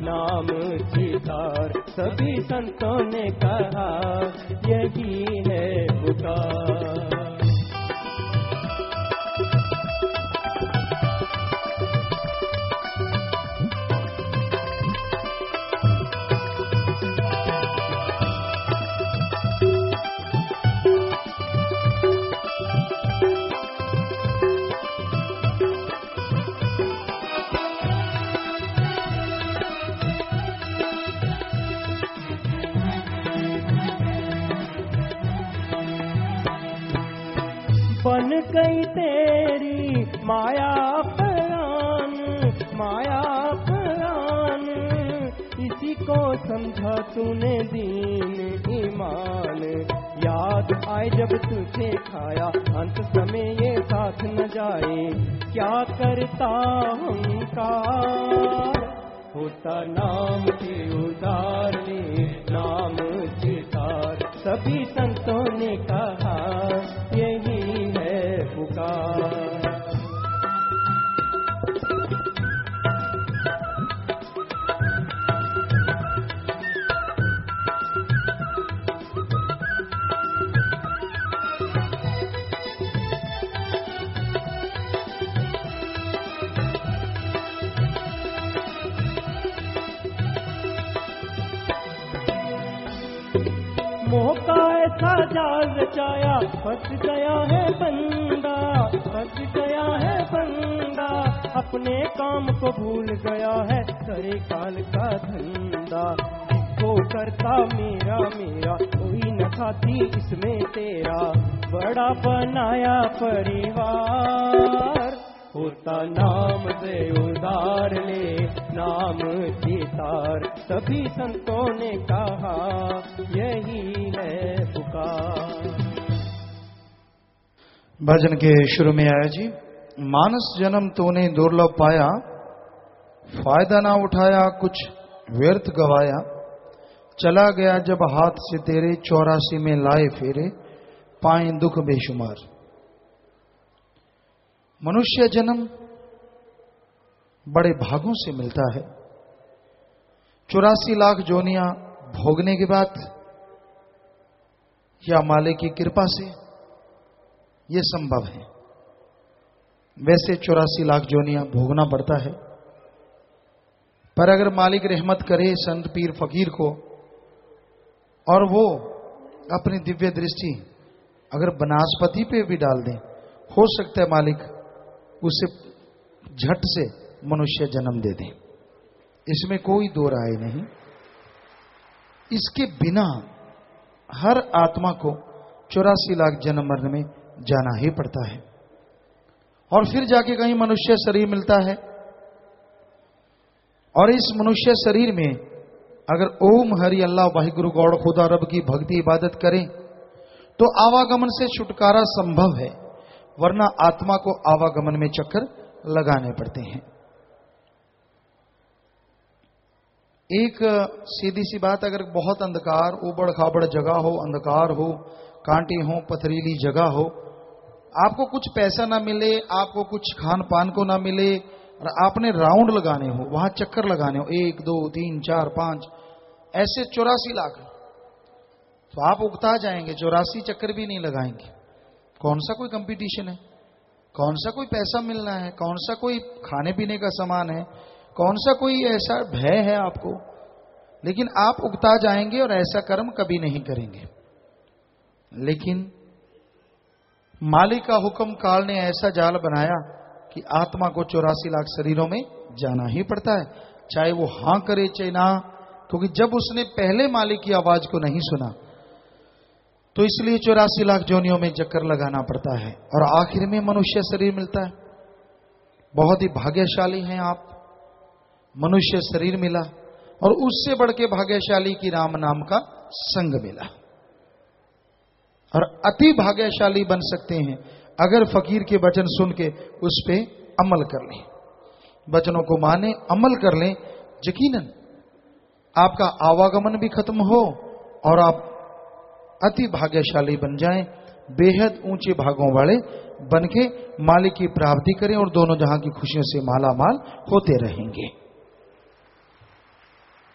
नाम चितार। सभी संतों ने कहा यही है पुकार। बन गई तेरी माया परान, माया परान। इसी को समझा तूने दीन ईमान। याद आए जब तुझे खाया, अंत समय ये साथ न जाए। क्या करता हंकार होता नाम के उदार ले, नाम चितार। सभी संतों ने कहा यही है पुकार। मोह का ऐसा जाल रचाया, फंस गया है बंदा, फंस गया है बंदा। अपने काम को भूल गया है, करे काल का धंधा। इसको करता मेरा मेरा, कोई न खाती इसमें तेरा। बड़ा बनाया परिवार होता नाम से उधार ले, नाम चितार। सभी संतों ने कहा यही है पुकार। भजन के शुरू में आया जी, मानस जन्म तूने दुर्लभ पाया। फायदा ना उठाया कुछ व्यर्थ गवाया। चला गया जब हाथ से तेरे, 84 में लाए फेरे। पाए दुख बेशुमार। मनुष्य जन्म बड़े भागों से मिलता है। 84 लाख जोनियां भोगने के बाद या मालिक की कृपा से यह संभव है। वैसे 84 लाख जोनियां भोगना पड़ता है, पर अगर मालिक रहमत करे संत पीर फकीर को, और वो अपनी दिव्य दृष्टि अगर बनास्पति पे भी डाल दें, हो सकता है मालिक उसे झट से मनुष्य जन्म दे दे। इसमें कोई दो राय नहीं। इसके बिना हर आत्मा को 84 लाख जन्म मरण में जाना ही पड़ता है, और फिर जाके कहीं मनुष्य शरीर मिलता है। और इस मनुष्य शरीर में अगर ओम हरि अल्लाह वाहिगुरु गौड़ खुदा रब की भक्ति इबादत करें तो आवागमन से छुटकारा संभव है, वरना आत्मा को आवागमन में चक्कर लगाने पड़ते हैं। एक सीधी सी बात, अगर बहुत अंधकार, उबड़ खाबड़ जगह हो, अंधकार हो, कांटे हो, पथरीली जगह हो, आपको कुछ पैसा ना मिले, आपको कुछ खान पान को ना मिले, और आपने राउंड लगाने हो, वहां चक्कर लगाने हो, 1 2 3 4 5 ऐसे 84 लाख, तो आप उगता जाएंगे, 84 चक्कर भी नहीं लगाएंगे। कौन सा कोई कंपटीशन है, कौन सा कोई पैसा मिलना है, कौन सा कोई खाने पीने का सामान है, कौन सा कोई ऐसा भय है आपको। लेकिन आप उगता जाएंगे और ऐसा कर्म कभी नहीं करेंगे। लेकिन मालिक का हुक्म काल ने ऐसा जाल बनाया कि आत्मा को 84 लाख शरीरों में जाना ही पड़ता है, चाहे वो हां करे चाहे ना, क्योंकि जब उसने पहले मालिक की आवाज को नहीं सुना तो इसलिए 84 लाख जोनियों में चक्कर लगाना पड़ता है, और आखिर में मनुष्य शरीर मिलता है। बहुत ही भाग्यशाली हैं आप, मनुष्य शरीर मिला, और उससे बढ़ के भाग्यशाली की राम नाम का संग मिला। और अति भाग्यशाली बन सकते हैं अगर फकीर के वचन सुन के उस पे अमल कर लें, वचनों को माने, अमल कर लें। यकीनन आपका आवागमन भी खत्म हो और आप अति भाग्यशाली बन जाएं, बेहद ऊंचे भागों वाले बन के मालिक की प्राप्ति करें और दोनों जहां की खुशियों से माला माल होते रहेंगे।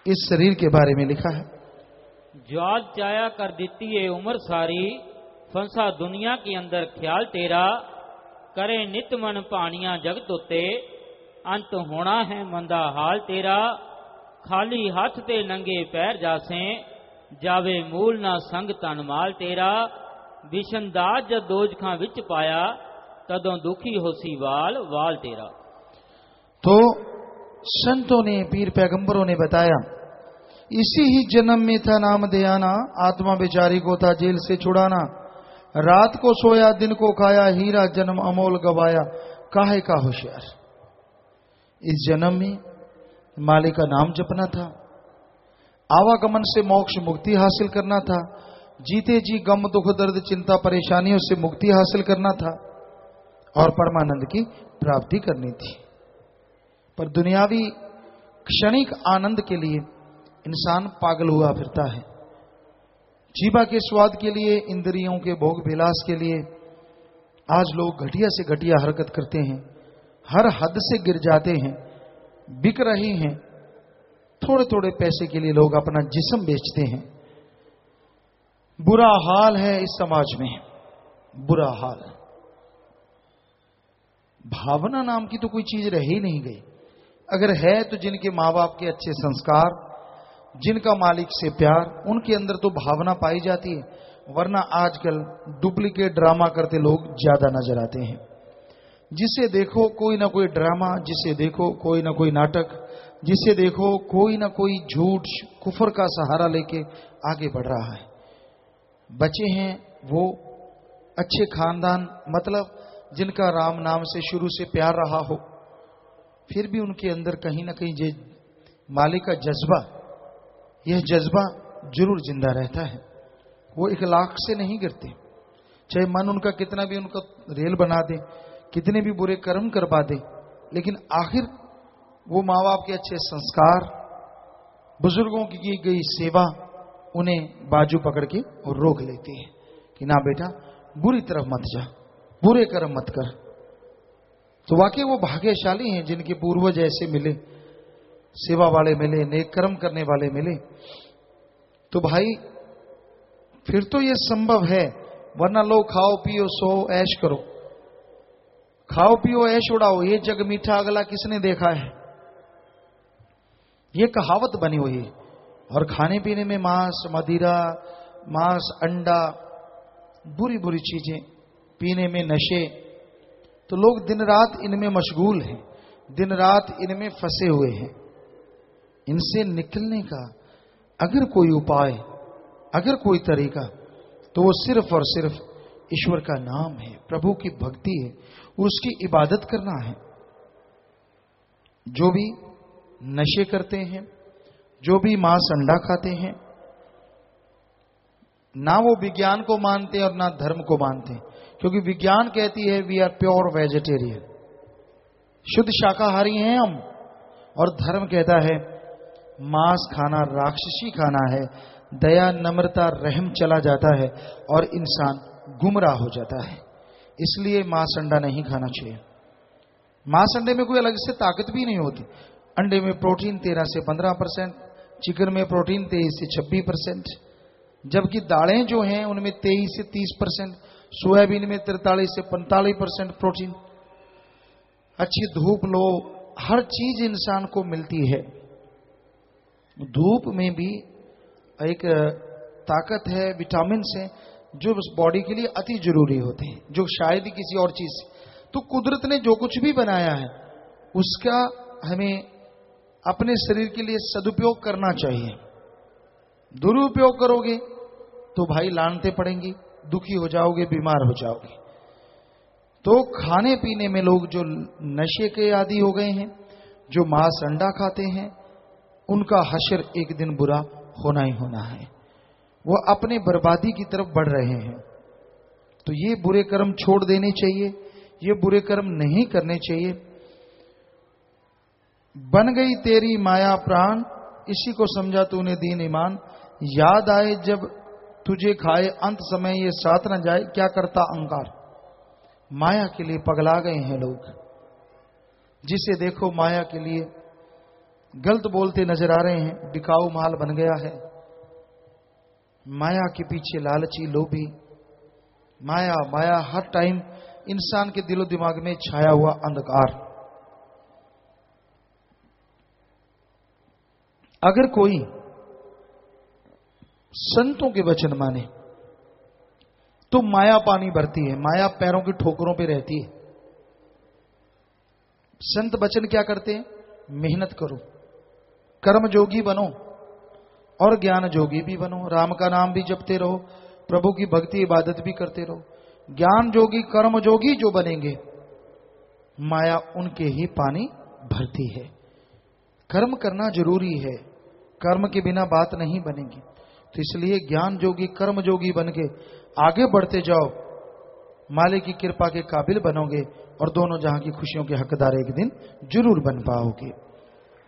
इस शरीर के बारे में लिखा है, ज्वाल चाया कर देती है उम्र सारी, फंसा दुनिया के अंदर ख्याल तेरा, करे नित मन पानियां जगत उते, अंत होना है मंदा हाल तेरा, खाली हाथ ते नंगे पैर जासे, जावे मूल ना संग तन माल तेरा, विशनदाज जद दोजखां विच पाया, तदों दुखी होसी वाल वाल तेरा। तो संतों ने, पीर पैगंबरों ने बताया, इसी ही जन्म में था नाम दयाना, आत्मा बेचारी को था जेल से छुड़ाना, रात को सोया दिन को खाया, हीरा जन्म अमोल गवाया, काहे का होशियार। इस जन्म में मालिक का नाम जपना था, आवागमन से मोक्ष मुक्ति हासिल करना था, जीते जी गम दुख दर्द चिंता परेशानियों से मुक्ति हासिल करना था और परमानंद की प्राप्ति करनी थी। पर दुनियावी क्षणिक आनंद के लिए इंसान पागल हुआ फिरता है। जीवा के स्वाद के लिए, इंद्रियों के भोग विलास के लिए आज लोग घटिया से घटिया हरकत करते हैं, हर हद से गिर जाते हैं, बिक रहे हैं। थोड़े थोड़े पैसे के लिए लोग अपना जिस्म बेचते हैं। बुरा हाल है इस समाज में, बुरा हाल। भावना नाम की तो कोई चीज रह ही नहीं गई। अगर है तो जिनके माँ बाप के अच्छे संस्कार, जिनका मालिक से प्यार, उनके अंदर तो भावना पाई जाती है। वरना आजकल डुप्लीकेट ड्रामा करते लोग ज्यादा नजर आते हैं। जिसे देखो कोई ना कोई ड्रामा, जिसे देखो कोई ना कोई नाटक, जिसे देखो कोई ना कोई झूठ कुफर का सहारा लेके आगे बढ़ रहा है। बचे हैं वो अच्छे खानदान, मतलब जिनका राम नाम से शुरू से प्यार रहा हो, फिर भी उनके अंदर कहीं ना कहीं मालिक का जज्बा, यह जज्बा जरूर जिंदा रहता है। वो इखलाक से नहीं गिरते, चाहे मन उनका कितना भी उनका रेल बना दे, कितने भी बुरे कर्म करवा दे, लेकिन आखिर वो माँ बाप के अच्छे संस्कार, बुजुर्गों की की गई सेवा उन्हें बाजू पकड़ के और रोक लेती है कि ना बेटा बुरी तरफ मत जा, बुरे कर्म मत कर। तो वाकई वो भाग्यशाली हैं जिनके पूर्वज ऐसे मिले, सेवा वाले मिले, नेक कर्म करने वाले मिले। तो भाई फिर तो ये संभव है, वरना लोग खाओ पियो सो ऐश करो, खाओ पियो ऐश उड़ाओ, ये जग मीठा अगला किसने देखा है, ये कहावत बनी हुई है। और खाने पीने में मांस, मदिरा, मांस, अंडा, बुरी बुरी चीजें, पीने में नशे, तो लोग दिन रात इनमें मशगूल हैं, दिन रात इनमें फंसे हुए हैं। इनसे निकलने का अगर कोई उपाय, अगर कोई तरीका, तो वो सिर्फ और सिर्फ ईश्वर का नाम है, प्रभु की भक्ति है, उसकी इबादत करना है। जो भी नशे करते हैं, जो भी मांस अंडा खाते हैं, ना वो विज्ञान को मानते हैं और ना धर्म को मानते हैं। क्योंकि विज्ञान कहती है वी आर प्योर वेजिटेरियन, शुद्ध शाकाहारी हैं हम, और धर्म कहता है मांस खाना राक्षसी खाना है, दया नम्रता रहम चला जाता है और इंसान गुमराह हो जाता है। इसलिए मांस अंडा नहीं खाना चाहिए। मांस अंडे में कोई अलग से ताकत भी नहीं होती। अंडे में प्रोटीन 13 से 15%, चिकन में प्रोटीन 23 से 26%, जबकि दालें जो हैं उनमें 23 से 30%, सोयाबीन में 43 से 45% प्रोटीन। अच्छी धूप लो, हर चीज इंसान को मिलती है। धूप में भी एक ताकत है, विटामिन है, जो बॉडी के लिए अति जरूरी होते हैं, जो शायद ही किसी और चीज से। तो कुदरत ने जो कुछ भी बनाया है उसका हमें अपने शरीर के लिए सदुपयोग करना चाहिए। दुरुपयोग करोगे तो भाई लानते पड़ेंगी, दुखी हो जाओगे, बीमार हो जाओगे। तो खाने पीने में लोग जो नशे के आदी हो गए हैं, जो मांस अंडा खाते हैं, उनका हश्र एक दिन बुरा होना ही होना है। वो अपने बर्बादी की तरफ बढ़ रहे हैं। तो ये बुरे कर्म छोड़ देने चाहिए, ये बुरे कर्म नहीं करने चाहिए। बन गई तेरी माया प्राण, इसी को समझा तूने दीन ईमान। याद आए जब तुझे खाए अंत समय ये साथ न जाए, क्या करता अहंकार। माया के लिए पगला गए हैं लोग, जिसे देखो माया के लिए गलत बोलते नजर आ रहे हैं, बिकाऊ माल बन गया है। माया के पीछे लालची लोभी, माया माया हर टाइम इंसान के दिलो दिमाग में छाया हुआ अंधकार। अगर कोई संतों के वचन माने तो माया पानी भरती है, माया पैरों की ठोकरों पे रहती है। संत वचन क्या करते हैं? मेहनत करो, कर्म जोगी बनो और ज्ञान जोगी भी बनो। राम का नाम भी जपते रहो, प्रभु की भक्ति इबादत भी करते रहो। ज्ञान जोगी कर्म जोगी जो बनेंगे, माया उनके ही पानी भरती है। कर्म करना जरूरी है, कर्म के बिना बात नहीं बनेगी। तो इसलिए ज्ञान जोगी कर्म जोगी बन के आगे बढ़ते जाओ, मालिक की कृपा के काबिल बनोगे और दोनों जहां की खुशियों के हकदार एक दिन जरूर बन पाओगे।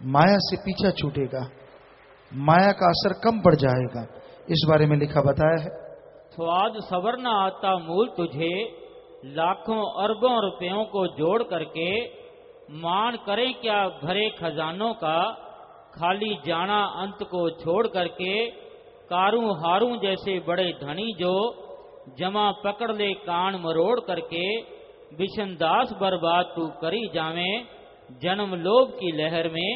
माया से पीछा छूटेगा, माया का असर कम पड़ जाएगा। इस बारे में लिखा बताया है, स्वाद सवर न आता मूल तुझे, लाखों अरबों रुपयों को जोड़ करके, मान करे क्या भरे खजानों का, खाली जाना अंत को छोड़ करके, कारू हारू जैसे बड़े धनी जो, जमा पकड़ ले कान मरोड़ करके, बिशनदास बर्बाद तू करी जावे, जन्म लोभ की लहर में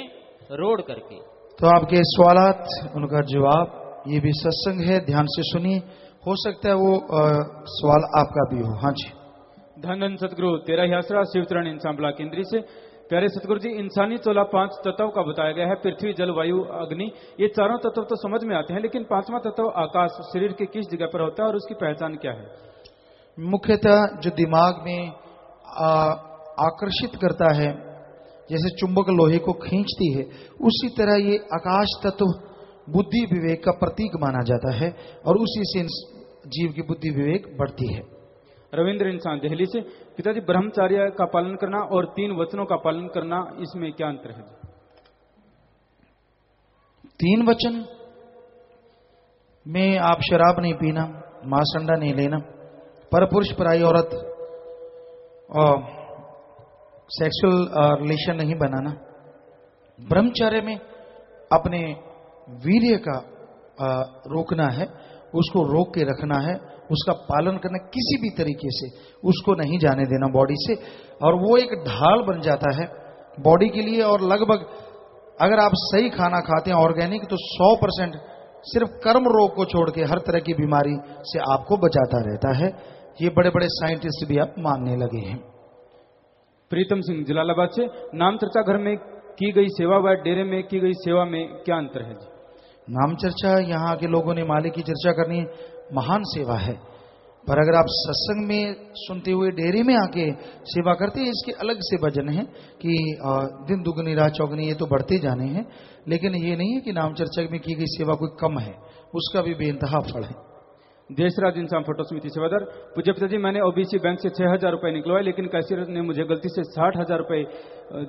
रोड करके। तो आपके सवालात, उनका जवाब, ये भी सत्संग है, ध्यान से सुनिए, हो सकता है वो सवाल आपका भी हो। हाँ जी। धन धन सतगुरु तेरा ही आसरा, शिवचरण इंसान ब्लॉक केंद्री से। प्यारे सतगुरु जी, इंसानी चोला 5 तत्वों का बताया गया है, पृथ्वी जल वायु अग्नि। ये चारों तत्व तो समझ में आते हैं, लेकिन 5वां तत्व आकाश शरीर के किस जगह पर होता है और उसकी पहचान क्या है? मुख्यतः जो दिमाग में आकर्षित करता है, जैसे चुंबक लोहे को खींचती है, उसी तरह ये आकाश तत्व बुद्धि विवेक का प्रतीक माना जाता है और उसी से जीव की बुद्धि विवेक बढ़ती है। रविंद्र इंसान दिल्ली से। पिताजी, ब्रह्मचर्य का पालन करना और 3 वचनों का पालन करना, इसमें क्या अंतर है? 3 वचन में आप शराब नहीं पीना, मांस अंडा नहीं लेना, परपुरुष पराई औरत और सेक्सुअल रिलेशन नहीं बनाना। ब्रह्मचर्य में अपने वीर्य का रोकना है, उसको रोक के रखना है, उसका पालन करना, किसी भी तरीके से उसको नहीं जाने देना बॉडी से। और वो एक ढाल बन जाता है बॉडी के लिए। और लगभग अगर आप सही खाना खाते हैं ऑर्गेनिक, तो 100% सिर्फ कर्म रोग को छोड़ के हर तरह की बीमारी से आपको बचाता रहता है। ये बड़े बड़े साइंटिस्ट भी अब मानने लगे हैं। प्रीतम सिंह जलालाबाद से। नाम चर्चा घर में की गई सेवा व डेरे में की गई सेवा में क्या अंतर है? नाम चर्चा, यहाँ के लोगों ने मालिक की चर्चा करनी महान सेवा है, पर अगर आप सत्संग में सुनते हुए डेरे में आके सेवा करते हैं, इसके अलग से भजन है कि दिन दुगनी रात चौगनी, ये तो बढ़ते जाने हैं। लेकिन ये नहीं है कि नाम चर्चा में की गई सेवा कोई कम है, उसका भी बेइंतहा फल है। देशराज इंसान फोटो समिति सेवादार। पूज्य पिताजी, मैंने ओबीसी बैंक से 6,000 रुपए निकलवाए, लेकिन कैशियर ने मुझे गलती से 60,000 रुपए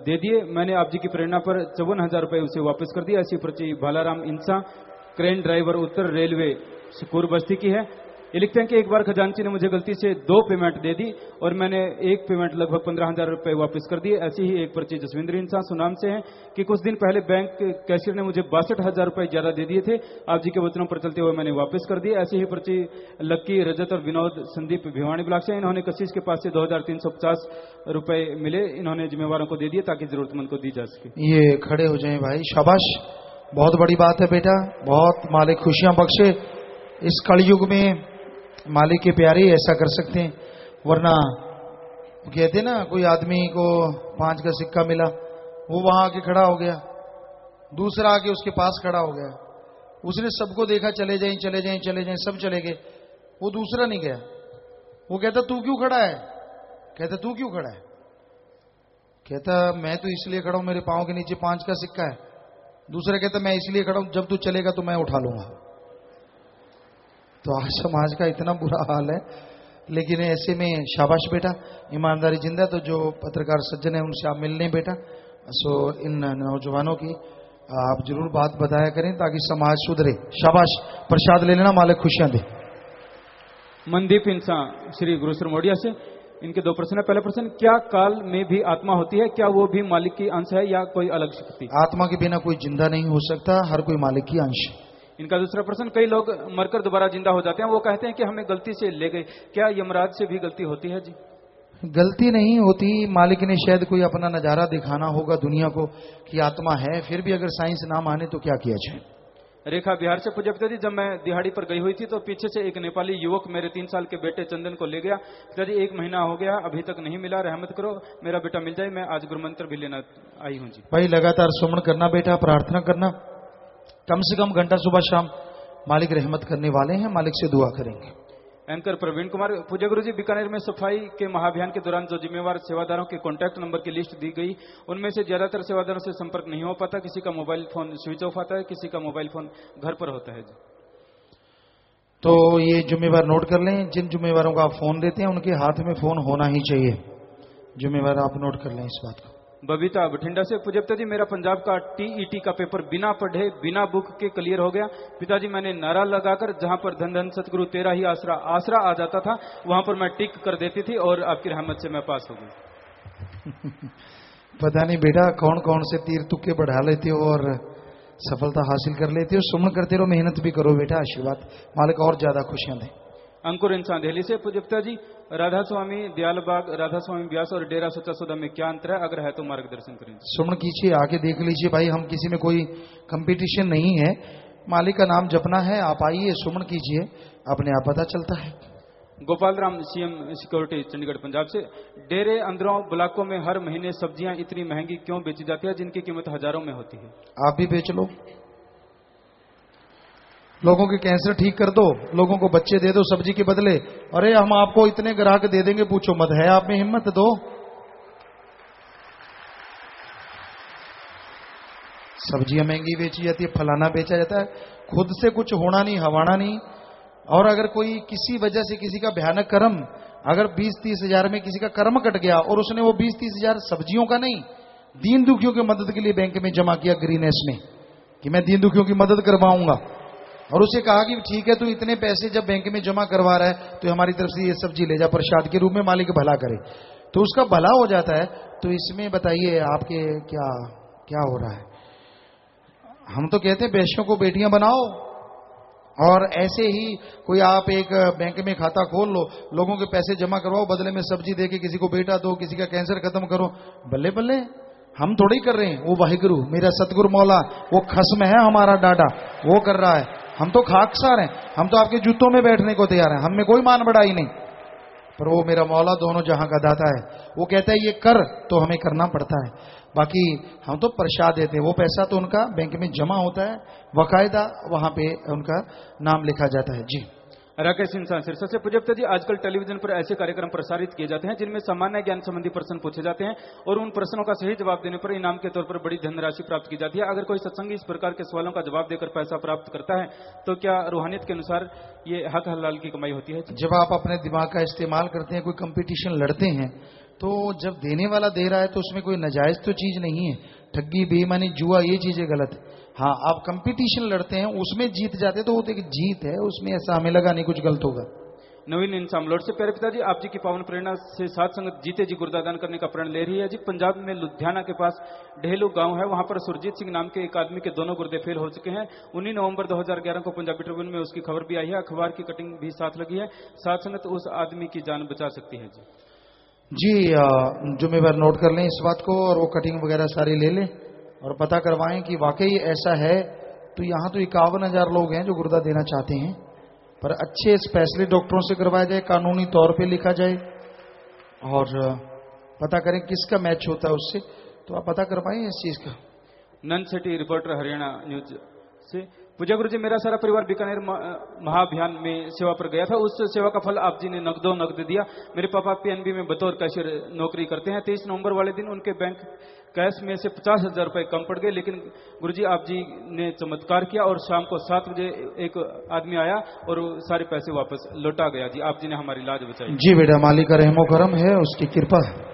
दे दिए। मैंने आप जी की प्रेरणा पर 54,000 रुपए उसे वापस कर दिया। ऐसी पर्ची भालाराम इंसा, क्रेन ड्राइवर, उत्तर रेलवे, सुकूर बस्ती की है। ये लिखते हैं कि एक बार खजांची ने मुझे गलती से 2 पेमेंट दे दी और मैंने एक पेमेंट लगभग 15,000 रुपए वापस कर दिए। ऐसी ही एक पर्ची जसविंद्र इंसान सुनाम से है कि कुछ दिन पहले बैंक कैशियर ने मुझे 62,000 रुपए ज्यादा दे दिए थे, आप जी के वचनों पर चलते हुए मैंने वापस कर दिए। ऐसी ही पर्ची लक्की, रजत और विनोद संदीप भिवानी ब्लॉक से। इन्होंने कशिश के पास से 2,350 रुपए मिले, इन्होंने जिम्मेवारों को दे दिए ताकि जरूरतमंद को दी जा सके। ये खड़े हो जाए भाई, शाबाश, बहुत बड़ी बात है बेटा, बहुत मालिक खुशियां बख्शे। इस कलयुग में मालिक के प्यारे ऐसा कर सकते हैं, वरना कहते ना, कोई आदमी को 5 का सिक्का मिला, वो वहां आके खड़ा हो गया, दूसरा आके उसके पास खड़ा हो गया, उसने सबको देखा, चले जाएं चले जाएं चले जाएं, सब चले गए, वो दूसरा नहीं गया। वो कहता तू क्यों खड़ा है? कहता तू क्यों खड़ा है? कहता मैं तो इसलिए खड़ा हूं, मेरे पांव के नीचे 5 का सिक्का है। दूसरा कहता मैं इसलिए खड़ा हूं, जब तू चलेगा तो मैं उठा लूंगा। तो आज समाज का इतना बुरा हाल है, लेकिन ऐसे में शाबाश बेटा, ईमानदारी जिंदा। तो जो पत्रकार सज्जन है उनसे आप मिल लें बेटा। सो इन नौजवानों की आप जरूर बात बताया करें ताकि समाज सुधरे। शाबाश, प्रसाद ले लेना, मालिक खुशियां दे। मनदीप इंसान श्री गुरु मोडिया से इनके दो प्रश्न है। पहला प्रश्न, क्या काल में भी आत्मा होती है? क्या वो भी मालिक की अंश है या कोई अलग शक्ति? आत्मा के बिना कोई जिंदा नहीं हो सकता, हर कोई मालिक की अंश। इनका दूसरा प्रश्न, कई लोग मरकर दोबारा जिंदा हो जाते हैं, वो कहते हैं कि हमें गलती से ले गए, क्या यमराज से भी गलती होती है जी? गलती नहीं होती, मालिक ने शायद कोई अपना नजारा दिखाना होगा दुनिया को कि आत्मा है। फिर भी अगर साइंस ना माने तो क्या किया जाए। रेखा बिहार से, पूज्य पिताजी जब मैं दिहाड़ी पर गई हुई थी तो पीछे से एक नेपाली युवक मेरे 3 साल के बेटे चंदन को ले गया। पिताजी 1 महीना हो गया, अभी तक नहीं मिला, रहमत करो मेरा बेटा मिल जाए। मैं आज गुरुमंत्र भी लेना आई हूँ जी। भाई लगातार सुमन करना बेटा, प्रार्थना करना, कम से कम घंटा सुबह शाम। मालिक रहमत करने वाले हैं, मालिक से दुआ करेंगे। एंकर प्रवीण कुमार, पूज्य गुरु जी बीकानेर में सफाई के महाअभियान के दौरान जो जिम्मेवार सेवादारों के कॉन्टैक्ट नंबर की लिस्ट दी गई, उनमें से ज्यादातर सेवादारों से संपर्क नहीं हो पाता। किसी का मोबाइल फोन स्विच ऑफ आता है, किसी का मोबाइल फोन घर पर होता है जी। तो ये जिम्मेवार नोट कर लें, जिन जिम्मेवारों का आप फोन देते हैं उनके हाथ में फोन होना ही चाहिए। जिम्मेवार आप नोट कर लें इस बात को। बबीता बठिंडा से, पूज्य पिताजी मेरा पंजाब का TET का पेपर बिना पढ़े बिना बुक के क्लियर हो गया। पिताजी मैंने नारा लगाकर जहां पर धन धन सतगुरु तेरा ही आसरा आसरा आ जाता था वहां पर मैं टिक कर देती थी और आपकी रहमत से मैं पास हो गई। पता नहीं बेटा कौन कौन से तीर तुक्के बढ़ा लेते हो और सफलता हासिल कर लेते हो। सुमन करते रहो, मेहनत भी करो बेटा, आशीर्वाद मालिक और ज्यादा खुशियां दे। अंकुर इंसान दिल्ली से, पूज्य पिताजी राधा स्वामी दयालबाग, राधा स्वामी व्यास और डेरा सच्चा सौदा में क्या अंतर है? अगर है तो मार्गदर्शन करें। सुमन कीजिए, आके देख लीजिए भाई, हम किसी में कोई कंपटीशन नहीं है, मालिक का नाम जपना है। आप आइए, सुमन कीजिए, अपने आप पता चलता है। गोपाल राम CM सिक्योरिटी चंडीगढ़ पंजाब से, डेरे अंदरों ब्लॉकों में हर महीने सब्जियां इतनी महंगी क्यों बेची जाती है जिनकी कीमत हजारों में होती है? आप भी बेच लो, लोगों के कैंसर ठीक कर दो, लोगों को बच्चे दे दो सब्जी के बदले। अरे हम आपको इतने ग्राहक दे देंगे, पूछो मत, है आप में हिम्मत? दो। सब्जियां महंगी बेची जाती है, फलाना बेचा जाता है, खुद से कुछ होना नहीं, हवाना नहीं। और अगर कोई किसी वजह से किसी का भयानक कर्म, अगर 20-30 हजार में किसी का कर्म कट गया और उसने वो 20-30 हजार सब्जियों का नहीं, दीन दुखियों की मदद के लिए बैंक में जमा किया ग्रीनेस में कि मैं दीन दुखियों की मदद करवाऊंगा, और उसे कहा कि ठीक है तू इतने पैसे जब बैंक में जमा करवा रहा है तो हमारी तरफ से ये सब्जी ले जा प्रसाद के रूप में, मालिक भला करे, तो उसका भला हो जाता है। तो इसमें बताइए आपके क्या क्या हो रहा है? हम तो कहते हैं बेटियों को बेटियां बनाओ, और ऐसे ही कोई आप एक बैंक में खाता खोल लो, लोगों के पैसे जमा करवाओ, बदले में सब्जी दे के किसी को बेटा दो, किसी का कैंसर खत्म करो। बल्ले बल्ले, हम थोड़ी कर रहे हैं, वो वाहिगुरु मेरा सतगुरु मौला, वो खस्म है हमारा डाडा, वो कर रहा है। हम तो खाकसार हैं, हम तो आपके जूतों में बैठने को तैयार हैं, हम में कोई मान बढ़ाई नहीं, पर वो मेरा मौला दोनों जहां का दाता है, वो कहता है ये कर, तो हमें करना पड़ता है। बाकी हम तो प्रसाद देते हैं, वो पैसा तो उनका बैंक में जमा होता है, बाकायदा वहां पे उनका नाम लिखा जाता है। जी राकेश इंसान सिरसा से, पूज्य पिताजी आजकल टेलीविजन पर ऐसे कार्यक्रम प्रसारित किए जाते हैं जिनमें सामान्य ज्ञान संबंधी प्रश्न पूछे जाते हैं और उन प्रश्नों का सही जवाब देने पर इनाम के तौर पर बड़ी धनराशि प्राप्त की जाती है। अगर कोई सत्संगी इस प्रकार के सवालों का जवाब देकर पैसा प्राप्त करता है तो क्या रूहानियत के अनुसार ये हक हलाल की कमाई होती है? जब आप अपने दिमाग का इस्तेमाल करते हैं, कोई कंपटीशन लड़ते हैं, तो जब देने वाला दे रहा है तो उसमें कोई नाजायज तो चीज नहीं है। ठगी, बेईमानी, जुआ, ये चीजें गलत है। हाँ, आप कंपटीशन लड़ते हैं, उसमें जीत जाते तो वो तो एक जीत है, उसमें ऐसा हमें लगा नहीं कुछ गलत होगा। नवीन इंसान लोड से, प्यारे पिताजी आप जी की पावन प्रेरणा से साथ संगत जीते जी गुरुदा दान करने का प्रण ले रही है जी। पंजाब में लुधियाना के पास ढेलू गांव है, वहां पर सुरजीत सिंह नाम के एक आदमी के दोनों गुर्दे फेल हो चुके हैं। 19 नवंबर 2011 को पंजाबी ट्रिब्यून में उसकी खबर भी आई है, अखबार की कटिंग भी साथ लगी है। साथ संगत उस आदमी की जान बचा सकती है जी। जिम्मेवार नोट कर लें इस बात को, और वो कटिंग वगैरह सारी ले लें और पता करवाएं कि वाकई ऐसा है। तो यहाँ तो 51,000 लोग हैं जो गुर्दा देना चाहते हैं, पर अच्छे स्पेशलिस्ट डॉक्टरों से करवाया जाए, कानूनी तौर पे लिखा जाए, और पता करें किसका मैच होता है उससे। तो आप पता करवाएं इस चीज का। नन सिटी रिपोर्टर हरियाणा न्यूज से, पूज्य गुरु जी, मेरा सारा परिवार बीकानेर महाअभियान में सेवा पर गया था। उस सेवा का फल आप जी ने नगद दिया। मेरे पापा पीएनबी में बतौर कैशियर नौकरी करते हैं। 23 नवंबर वाले दिन उनके बैंक कैश में से 50,000 रुपए कम पड़ गए, लेकिन गुरु जी आप जी ने चमत्कार किया और शाम को 7 बजे एक आदमी आया और सारे पैसे वापस लौटा गया। जी आप जी ने हमारी लाज बचाई। जी बेटा, मालिक का रहमो करम है, उसकी कृपा है।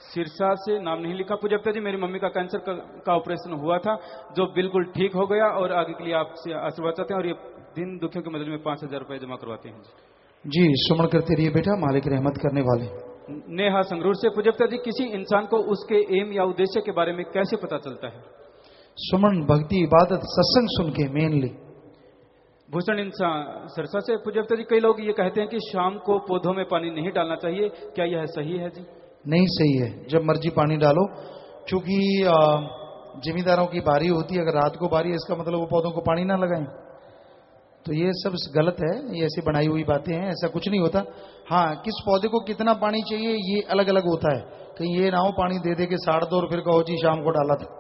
सिरसा से नाम नहीं लिखा। पूज्यता जी, मेरी मम्मी का कैंसर का ऑपरेशन हुआ था, जो बिल्कुल ठीक हो गया और आगे के लिए आपसे आशीर्वाद चाहते हैं और ये दिन दुखियों की मदद में 5,000 रुपए जमा करवाते हैं। जी सुमन करते रहिए बेटा, मालिक रहमत करने वाले। नेहा संगरूर से, पूज्यता जी, किसी इंसान को उसके एम या उद्देश्य के बारे में कैसे पता चलता है? सुमन भक्ति इबादत सत्संग सुन के मेनली। भूषण इंसान सिरसा से, पूज्यता जी, कई लोग ये कहते हैं कि शाम को पौधों में पानी नहीं डालना चाहिए, क्या यह सही है? जी नहीं सही है, जब मर्जी पानी डालो। चूंकि जिम्मेदारों की बारी होती है, अगर रात को बारी है इसका मतलब वो पौधों को पानी ना लगाएं, तो ये सब गलत है। ये ऐसी बनाई हुई बातें हैं, ऐसा कुछ नहीं होता। हाँ, किस पौधे को कितना पानी चाहिए ये अलग अलग होता है। कहीं ये ना हो पानी दे दे के साड़ दो और फिर कहो जी शाम को डाला था।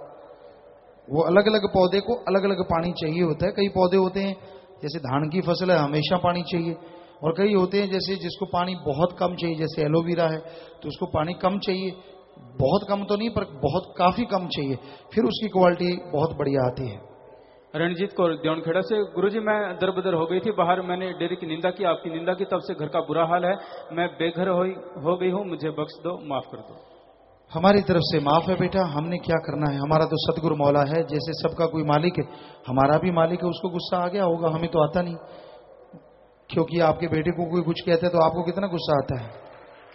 वो अलग अलग पौधे को अलग अलग पानी चाहिए होता है। कई पौधे होते हैं जैसे धान की फसल है, हमेशा पानी चाहिए, और कई होते हैं जैसे जिसको पानी बहुत कम चाहिए, जैसे एलोवेरा है तो उसको पानी कम चाहिए, बहुत कम तो नहीं पर बहुत काफी कम चाहिए, फिर उसकी क्वालिटी बहुत बढ़िया आती है। रणजीत कौर देवनखेड़ा से, गुरुजी मैं दर बदर हो गई थी बाहर, मैंने डेयरी की निंदा की, आपकी निंदा की, तब से घर का बुरा हाल है, मैं बेघर हो गई हूँ, मुझे बख्श दो, माफ कर दो। हमारी तरफ से माफ है बेटा, हमने क्या करना है, हमारा तो सतगुरु मौला है। जैसे सबका कोई मालिक है, हमारा भी मालिक है, उसको गुस्सा आ गया होगा, हमें तो आता नहीं। क्योंकि आपके बेटे को कोई कुछ कहता है तो आपको कितना गुस्सा आता है।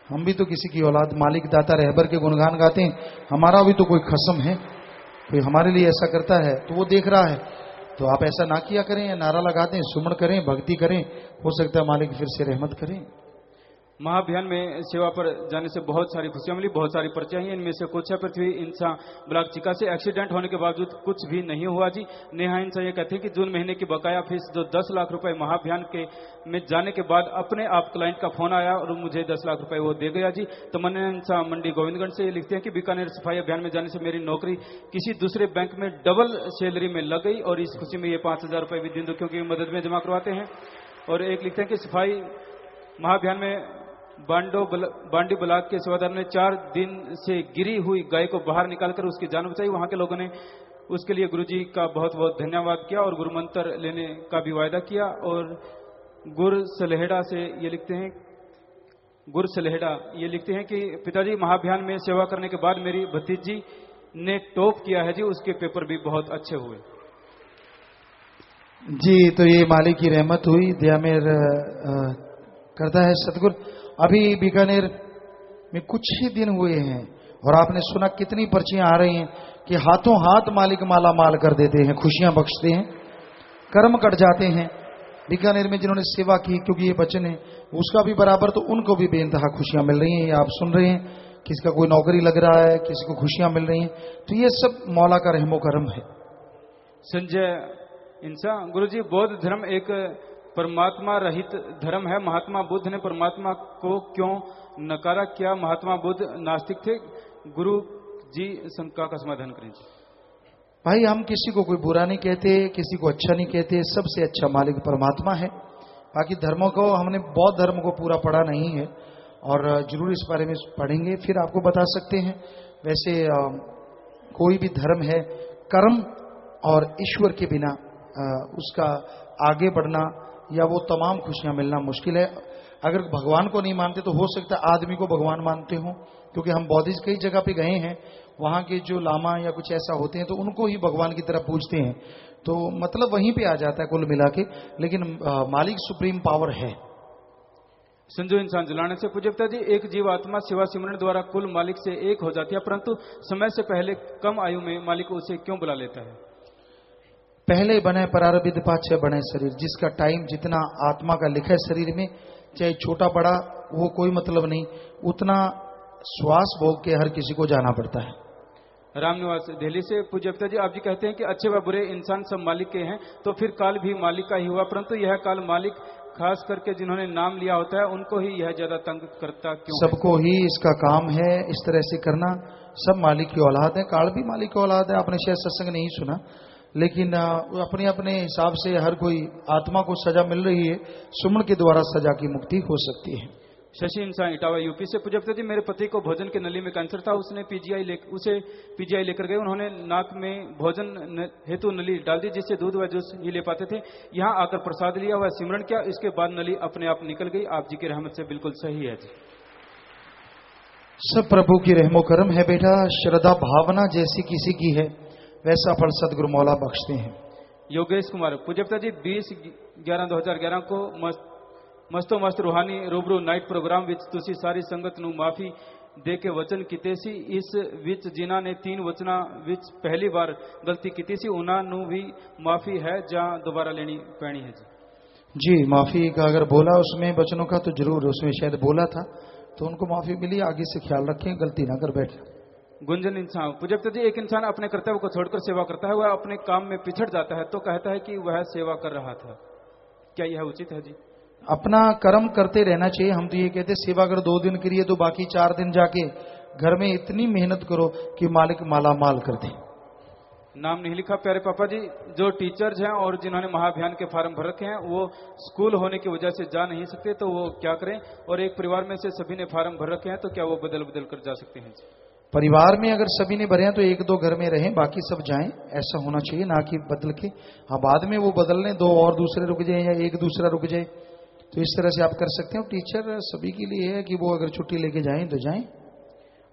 हम भी तो किसी की औलाद, मालिक दाता रहबर के गुणगान गाते हैं, हमारा भी तो कोई खसम है। कोई हमारे लिए ऐसा करता है तो वो देख रहा है, तो आप ऐसा ना किया करें, नारा लगा दें, सुमन करें, भक्ति करें, हो सकता है मालिक फिर से रहमत करें। महाअभियान में सेवा पर जाने से बहुत सारी खुशियां मिली, बहुत सारी पर्चियां हैं, इनमें से कुछ है पृथ्वी इंसा ब्लॉक चिका से, एक्सीडेंट होने के बावजूद कुछ भी नहीं हुआ जी। नेहा इंसा ये कहते हैं कि जून महीने की बकाया फीस जो 10 लाख रुपए महाअभियान के में जाने के बाद अपने आप क्लाइंट का फोन आया और मुझे 10 लाख रुपए वो दे गया जी। तमन्ना इंसा मंडी गोविंदगंज से लिखते हैं कि बीकानेर सफाई अभियान में जाने से मेरी नौकरी किसी दूसरे बैंक में डबल सैलरी में लग गई और इस खुशी में ये 5,000 रुपए भी दिन दुखियों की मदद में जमा करवाते हैं। और एक लिखते हैं कि सफाई महाअभियान में बांडी ब्लॉक के सेवादार ने 4 दिन से गिरी हुई गाय को बाहर निकालकर उसकी जान बचाई। वहां के लोगों ने उसके लिए गुरुजी का बहुत बहुत धन्यवाद किया और गुरु मंत्र लेने का भी वायदा किया। और गुर सलेहड़ा से ये लिखते हैं, गुर सलेहड़ा ये लिखते हैं कि पिताजी महाअभियान में सेवा करने के बाद मेरी भतीजी ने टॉप किया है जी, उसके पेपर भी बहुत अच्छे हुए जी। तो ये मालिक की रहमत हुई, दया मेर करता है सतगुरु। अभी बीकानेर में कुछ ही दिन हुए हैं और आपने सुना कितनी पर्चियां आ रही हैं कि हाथों हाथ मालिक माला माल कर देते हैं, खुशियां बख्शते हैं, कर्म कट जाते हैं। बीकानेर में जिन्होंने सेवा की, क्योंकि ये वचन है उसका भी बराबर, तो उनको भी बेइंतहा खुशियां मिल रही हैं। ये आप सुन रहे हैं, किसी का कोई नौकरी लग रहा है, किसी को खुशियां मिल रही हैं, तो ये सब मौला का रहमो करम है। संजय इंसा, गुरुजी बौद्ध धर्म एक परमात्मा रहित धर्म है, महात्मा बुद्ध ने परमात्मा को क्यों नकारा, क्या महात्मा बुद्ध नास्तिक थे? गुरु जी शंका का समाधान करें। भाई हम किसी को कोई बुरा नहीं कहते, किसी को अच्छा नहीं कहते, सबसे अच्छा मालिक परमात्मा है। बाकी धर्मों को हमने बौद्ध धर्म को पूरा पढ़ा नहीं है और जरूर इस बारे में पढ़ेंगे, फिर आपको बता सकते हैं। वैसे कोई भी धर्म है, कर्म और ईश्वर के बिना उसका आगे बढ़ना या वो तमाम खुशियां मिलना मुश्किल है। अगर भगवान को नहीं मानते तो हो सकता है आदमी को भगवान मानते हो, क्योंकि हम बौद्धिस्ट कई जगह पे गए हैं, वहां के जो लामा या कुछ ऐसा होते हैं तो उनको ही भगवान की तरह पूजते हैं, तो मतलब वहीं पे आ जाता है कुल मिला के। लेकिन मालिक सुप्रीम पावर है। संजू इंसान जुलाने से, पूज्यता जी एक जीव आत्मा सेवा सिमरन द्वारा कुल मालिक से एक हो जाती है, परंतु समय से पहले कम आयु में मालिक उसे क्यों बुला लेता है? पहले बने प्रारब्ध पाछे बने शरीर, जिसका टाइम जितना आत्मा का लिखा है शरीर में, चाहे छोटा बड़ा वो कोई मतलब नहीं, उतना श्वास भोग के हर किसी को जाना पड़ता है। रामनिवास दिल्ली से, पूज्यता जी आप जी कहते हैं कि अच्छे व बुरे इंसान सब मालिक के हैं, तो फिर काल भी मालिक का ही हुआ, परंतु यह काल मालिक खास करके जिन्होंने नाम लिया होता है उनको ही यह ज्यादा तंग करता क्यों? सबको ही इसका काम है इस तरह से करना, सब मालिक की औलाद है, काल भी मालिक की औलाद है। आपने शायद सत्संग नहीं सुना, लेकिन अपने अपने हिसाब से हर कोई आत्मा को सजा मिल रही है, सुमन के द्वारा सजा की मुक्ति हो सकती है। शशि इंसान इटावा यूपी से। पूज्य पिताजी, मेरे पति को भोजन के नली में कैंसर था, उसे पीजीआई लेकर गए। उन्होंने नाक में भोजन हेतु नली डाल दी, जिससे दूध व जूस ही ले पाते थे। यहाँ आकर प्रसाद लिया, वह सिमरन किया, इसके बाद नली अपने आप निकल गई। आप जी की रहमत से बिल्कुल सही है जी। सब प्रभु की रहमो करम है बेटा। श्रद्धा भावना जैसी किसी की है, वैसा फल सदगुरु मौला बख्शते हैं। योगेश कुमार। पूज्य पिताजी, 20/11/2011 को मस्तो मस्त रूहानी रूबरू नाइट प्रोग्राम विच तुसी सारी संगत नू माफी दे के वचन कीते सी। इस विच जिन्हां ने 3 वचना विच पहली बार गलती की सी, उन्हां नू भी माफी है जां दोबारा लेनी पैनी है जी। माफी का अगर बोला उसमें वचनों का, तो जरूर उसमें शायद बोला था, तो उनको माफी मिली। आगे से ख्याल रखें, गलती ना कर बैठे। गुंजन इंसान। पूज्य पिताजी, एक इंसान अपने कर्तव्य को छोड़कर सेवा करता है, वह अपने काम में पिछड़ जाता है तो कहता है कि वह सेवा कर रहा था, क्या यह उचित है जी? अपना कर्म करते रहना चाहिए। हम तो ये कहते सेवा अगर 2 दिन करिए तो बाकी 4 दिन जाके घर में इतनी मेहनत करो कि मालिक माला माल कर दे। नाम नहीं लिखा। प्यारे पापा जी, जो टीचर्स हैं और जिन्होंने महाअभियान के फार्म भर रखे हैं, वो स्कूल होने की वजह से जा नहीं सकते, तो वो क्या करें? और एक परिवार में से सभी ने फार्म भर रखे हैं, तो क्या वो बदल बदल कर जा सकते हैं? परिवार में अगर सभी ने भरे हैं तो 1-2 घर में रहें, बाकी सब जाएं, ऐसा होना चाहिए, ना कि बदल के। हाँ, बाद में वो बदल लें, 2 और दूसरे रुक जाए या एक दूसरा रुक जाए, तो इस तरह से आप कर सकते हैं। टीचर सभी के लिए है कि वो अगर छुट्टी लेके जाएं तो जाएं।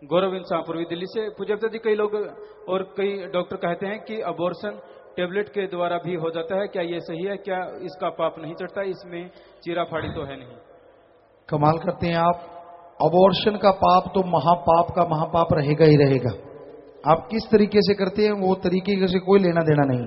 गौरव इंसान पूर्वी दिल्ली से। पूज्य पिताजी, कई लोग और कई डॉक्टर कहते हैं कि अबॉर्शन टेबलेट के द्वारा भी हो जाता है, क्या ये सही है? क्या इसका पाप नहीं चढ़ता? इसमें चीरा फाड़ी तो है नहीं? कमाल करते हैं आप। अबॉर्शन का पाप तो महापाप का महापाप रहेगा ही रहेगा। आप किस तरीके से करते हैं, वो तरीके से कोई लेना देना नहीं।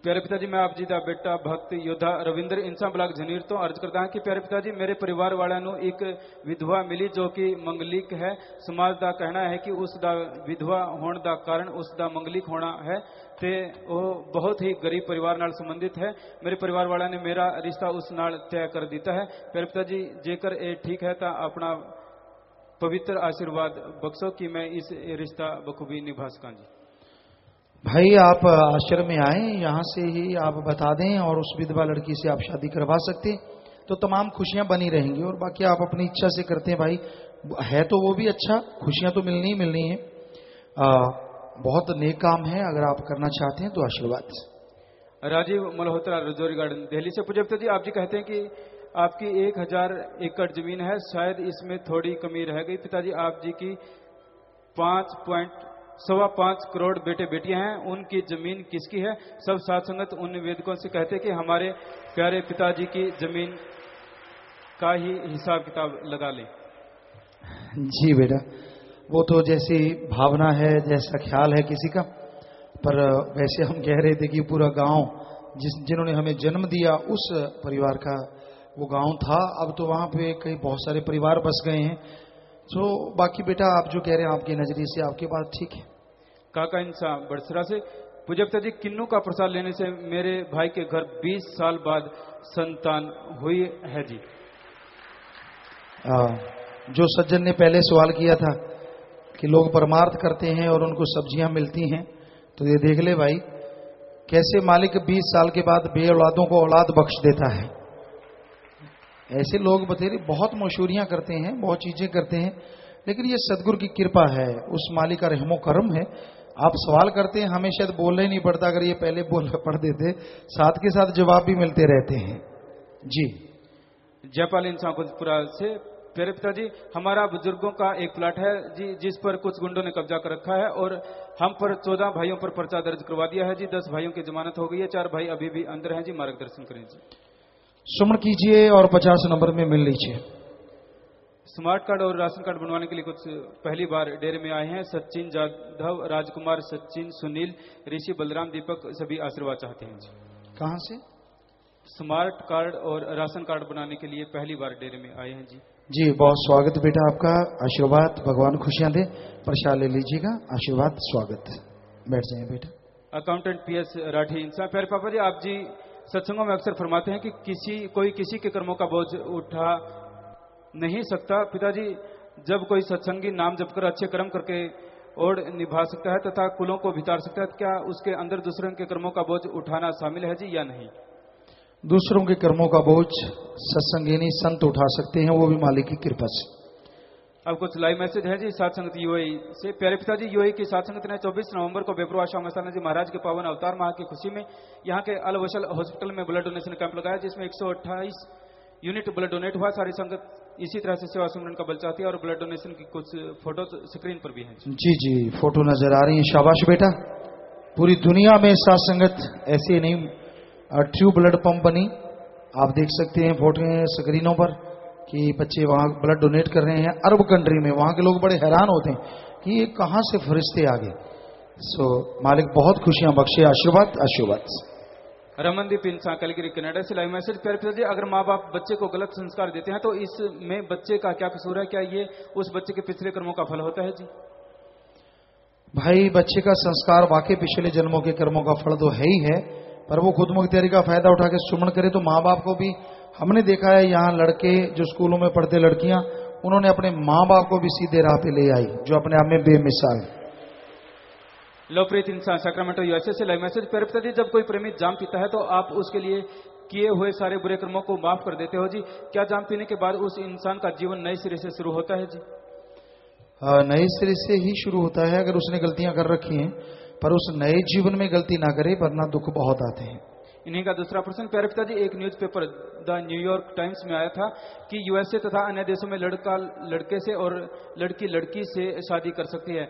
प्यारे पिताजी, मैं आप जी का बेटा भक्त योद्धा रविंद्र इंसान ब्लॉक झनीर तो अर्ज करता हूं कि प्यारे पिताजी, मेरे परिवार वालों ਨੂੰ एक विधवा मिली जो कि मंगलिक है। समाज ਦਾ कहना है कि उस ਦਾ विधवा होने ਦਾ कारण उस ਦਾ मंगलिक होना है ਤੇ ਉਹ बहुत ही गरीब परिवार ਨਾਲ संबंधित है। मेरे परिवार वालों ने मेरा रिश्ता उस ਨਾਲ तय कर दिया है। प्यारे पिताजी, जेकर ये ठीक है तो अपना पवित्र आशीर्वाद बख्शो कि मैं इस रिश्ता बखूबी निभा सकां जी। भाई, आप आश्रम में आए, यहाँ से ही आप बता दें और उस विधवा लड़की से आप शादी करवा सकते, तो तमाम खुशियां बनी रहेंगी। और बाकी आप अपनी इच्छा से करते हैं भाई, है तो वो भी अच्छा, खुशियां तो मिलनी ही मिलनी है। बहुत नेक काम है, अगर आप करना चाहते हैं तो आशीर्वाद। राजीव मल्होत्रा, रजौरी गार्डन, दिल्ली से। पूज्य पिताजी, आप जी कहते हैं कि आपकी 1000 एकड़ जमीन है, शायद इसमें थोड़ी कमी रह गई। पिताजी, आप जी की 5.5 करोड़ बेटे बेटियां हैं, उनकी जमीन किसकी है? सब साथ संगत उन निवेदकों से कहते हैं कि हमारे प्यारे पिताजी की जमीन का ही हिसाब किताब लगा लें। जी बेटा, वो तो जैसी भावना है, जैसा ख्याल है किसी का, पर वैसे हम कह रहे थे कि पूरा गांव जिन्होंने हमें जन्म दिया उस परिवार का वो गांव था। अब तो वहां पे कई बहुत सारे परिवार बस गए हैं। तो बाकी बेटा, आप जो कह रहे हैं आपके नजरिए से आपकी बात ठीक है। काका इंसान बड़सरा से। पूज्य पिताजी, किन्नू का प्रसाद लेने से मेरे भाई के घर 20 साल बाद संतान हुई है जी। जो सज्जन ने पहले सवाल किया था कि लोग परमार्थ करते हैं और उनको सब्जियां मिलती हैं, तो ये देख ले भाई, कैसे मालिक 20 साल के बाद बे औलादों को औलाद बख्श देता है। ऐसे लोग बतेरे बहुत मशहूरियां करते हैं, बहुत चीजें करते हैं, लेकिन ये सदगुरु की कृपा है, उस मालिक का रहमो करम है। आप सवाल करते हैं, हमें शायद बोलना ही नहीं पड़ता, अगर ये पहले पढ़ देते, साथ के साथ जवाब भी मिलते रहते हैं जी। जयपाल इंसान खुदपुरा से। प्यारे पिताजी, हमारा बुजुर्गों का एक प्लाट है जी, जिस पर कुछ गुंडों ने कब्जा कर रखा है और हम पर 14 भाइयों पर पर्चा दर्ज करवा दिया है जी। 10 भाइयों की जमानत हो गई है, 4 भाई अभी भी अंदर हैं जी। मार्गदर्शन करें जी। सुमन कीजिए और 50 नंबर में मिल लीजिए। स्मार्ट कार्ड और राशन कार्ड बनवाने के लिए कुछ पहली बार डेरे में आए हैं। सचिन जाधव, राजकुमार, सचिन, सुनील, ऋषि, बलराम, दीपक सभी आशीर्वाद चाहते हैं जी। कहां से? स्मार्ट कार्ड और राशन कार्ड बनाने के लिए पहली बार डेरे में आए हैं जी। जी, बहुत स्वागत बेटा आपका, आशीर्वाद, भगवान खुशियां दे। प्रसाद ले लीजिएगा, आशीर्वाद, स्वागत। बैठ जाए बेटा। अकाउंटेंट PS राठी इंसान। प्यारे पापा जी, आप जी सत्संगों में अक्सर फरमाते हैं कि कोई किसी के कर्मों का बोझ उठा नहीं सकता। पिताजी, जब कोई सत्संगी नाम जप कर अच्छे कर्म करके ओढ़ निभा सकता है तथा कुलों को भितार सकता है, क्या उसके अंदर दूसरों के कर्मों का बोझ उठाना शामिल है जी या नहीं? दूसरों के कर्मों का बोझ सत्संगिनी संत उठा सकते हैं, वो भी मालिक की कृपा से। अब कुछ लाइव मैसेज है जी सात संगत यूएई से। प्यारे पिताजी, यूएई की सात संगत ने 24 नवंबर को बेपरवाह शाह मस्ताना जी महाराज के पावन अवतार माह की खुशी में यहाँ के अल वशल हॉस्पिटल में ब्लड डोनेशन कैंप लगाया, जिसमें 128 यूनिट ब्लड डोनेट हुआ। सारी संगत इसी तरह से सेवा सुमरन का बल चाहती है और ब्लड डोनेशन की कुछ फोटो स्क्रीन पर भी है। जी जी, फोटो नजर आ रही है। शाबाश बेटा, पूरी दुनिया में सात संगत ऐसे नहीं ट्रू ब्लड पंप बनी। आप देख सकते हैं फोटो स्क्रीनों पर कि बच्चे वहां ब्लड डोनेट कर रहे हैं। अरब कंट्री में वहां के लोग बड़े हैरान होते हैं कि ये कहां से फरिश्ते आ गए। सो मालिक बहुत खुशियां बख्शे। आशीर्वाद आशीर्वाद। रमनदीप इंसान कलगिरी कनाडा से लाइव मैसेज। प्यारे पिताजी, अगर माँ बाप बच्चे को गलत संस्कार देते हैं तो इसमें बच्चे का क्या कसूर है? क्या ये उस बच्चे के पिछले कर्मों का फल होता है जी? भाई, बच्चे का संस्कार वाकई पिछले जन्मों के कर्मों का फल तो है ही है, पर वो खुद मुख्तियारी का फायदा उठा के सुमन करे तो माँ बाप को भी। हमने देखा है यहाँ लड़के जो स्कूलों में पढ़ते, लड़कियां, उन्होंने अपने माँ बाप को भी सीधे राह पे ले आई, जो अपने आप में बेमिसाल। लोकप्रिय इंसान सैक्रामेंटो यूएसए से लाइव मैसेज। प्यारे पिताजी, जब कोई प्रेमी जाम पीता है तो आप उसके लिए किए हुए सारे बुरे कर्मों को माफ कर देते हो जी। क्या जाम पीने के बाद उस इंसान का जीवन नए सिरे से शुरू होता है जी? नए सिरे से ही शुरू होता है अगर उसने गलतियां कर रखी हैं, पर उस नए जीवन में गलती ना करे, वरना दुख बहुत आते हैं। इन्हीं का दूसरा प्रश्न। प्यारे पिताजी, एक न्यूज़पेपर द न्यूयॉर्क टाइम्स में आया था कि यूएसए तथा अन्य देशों में लड़का लड़के से और लड़की लड़की से शादी कर सकती है।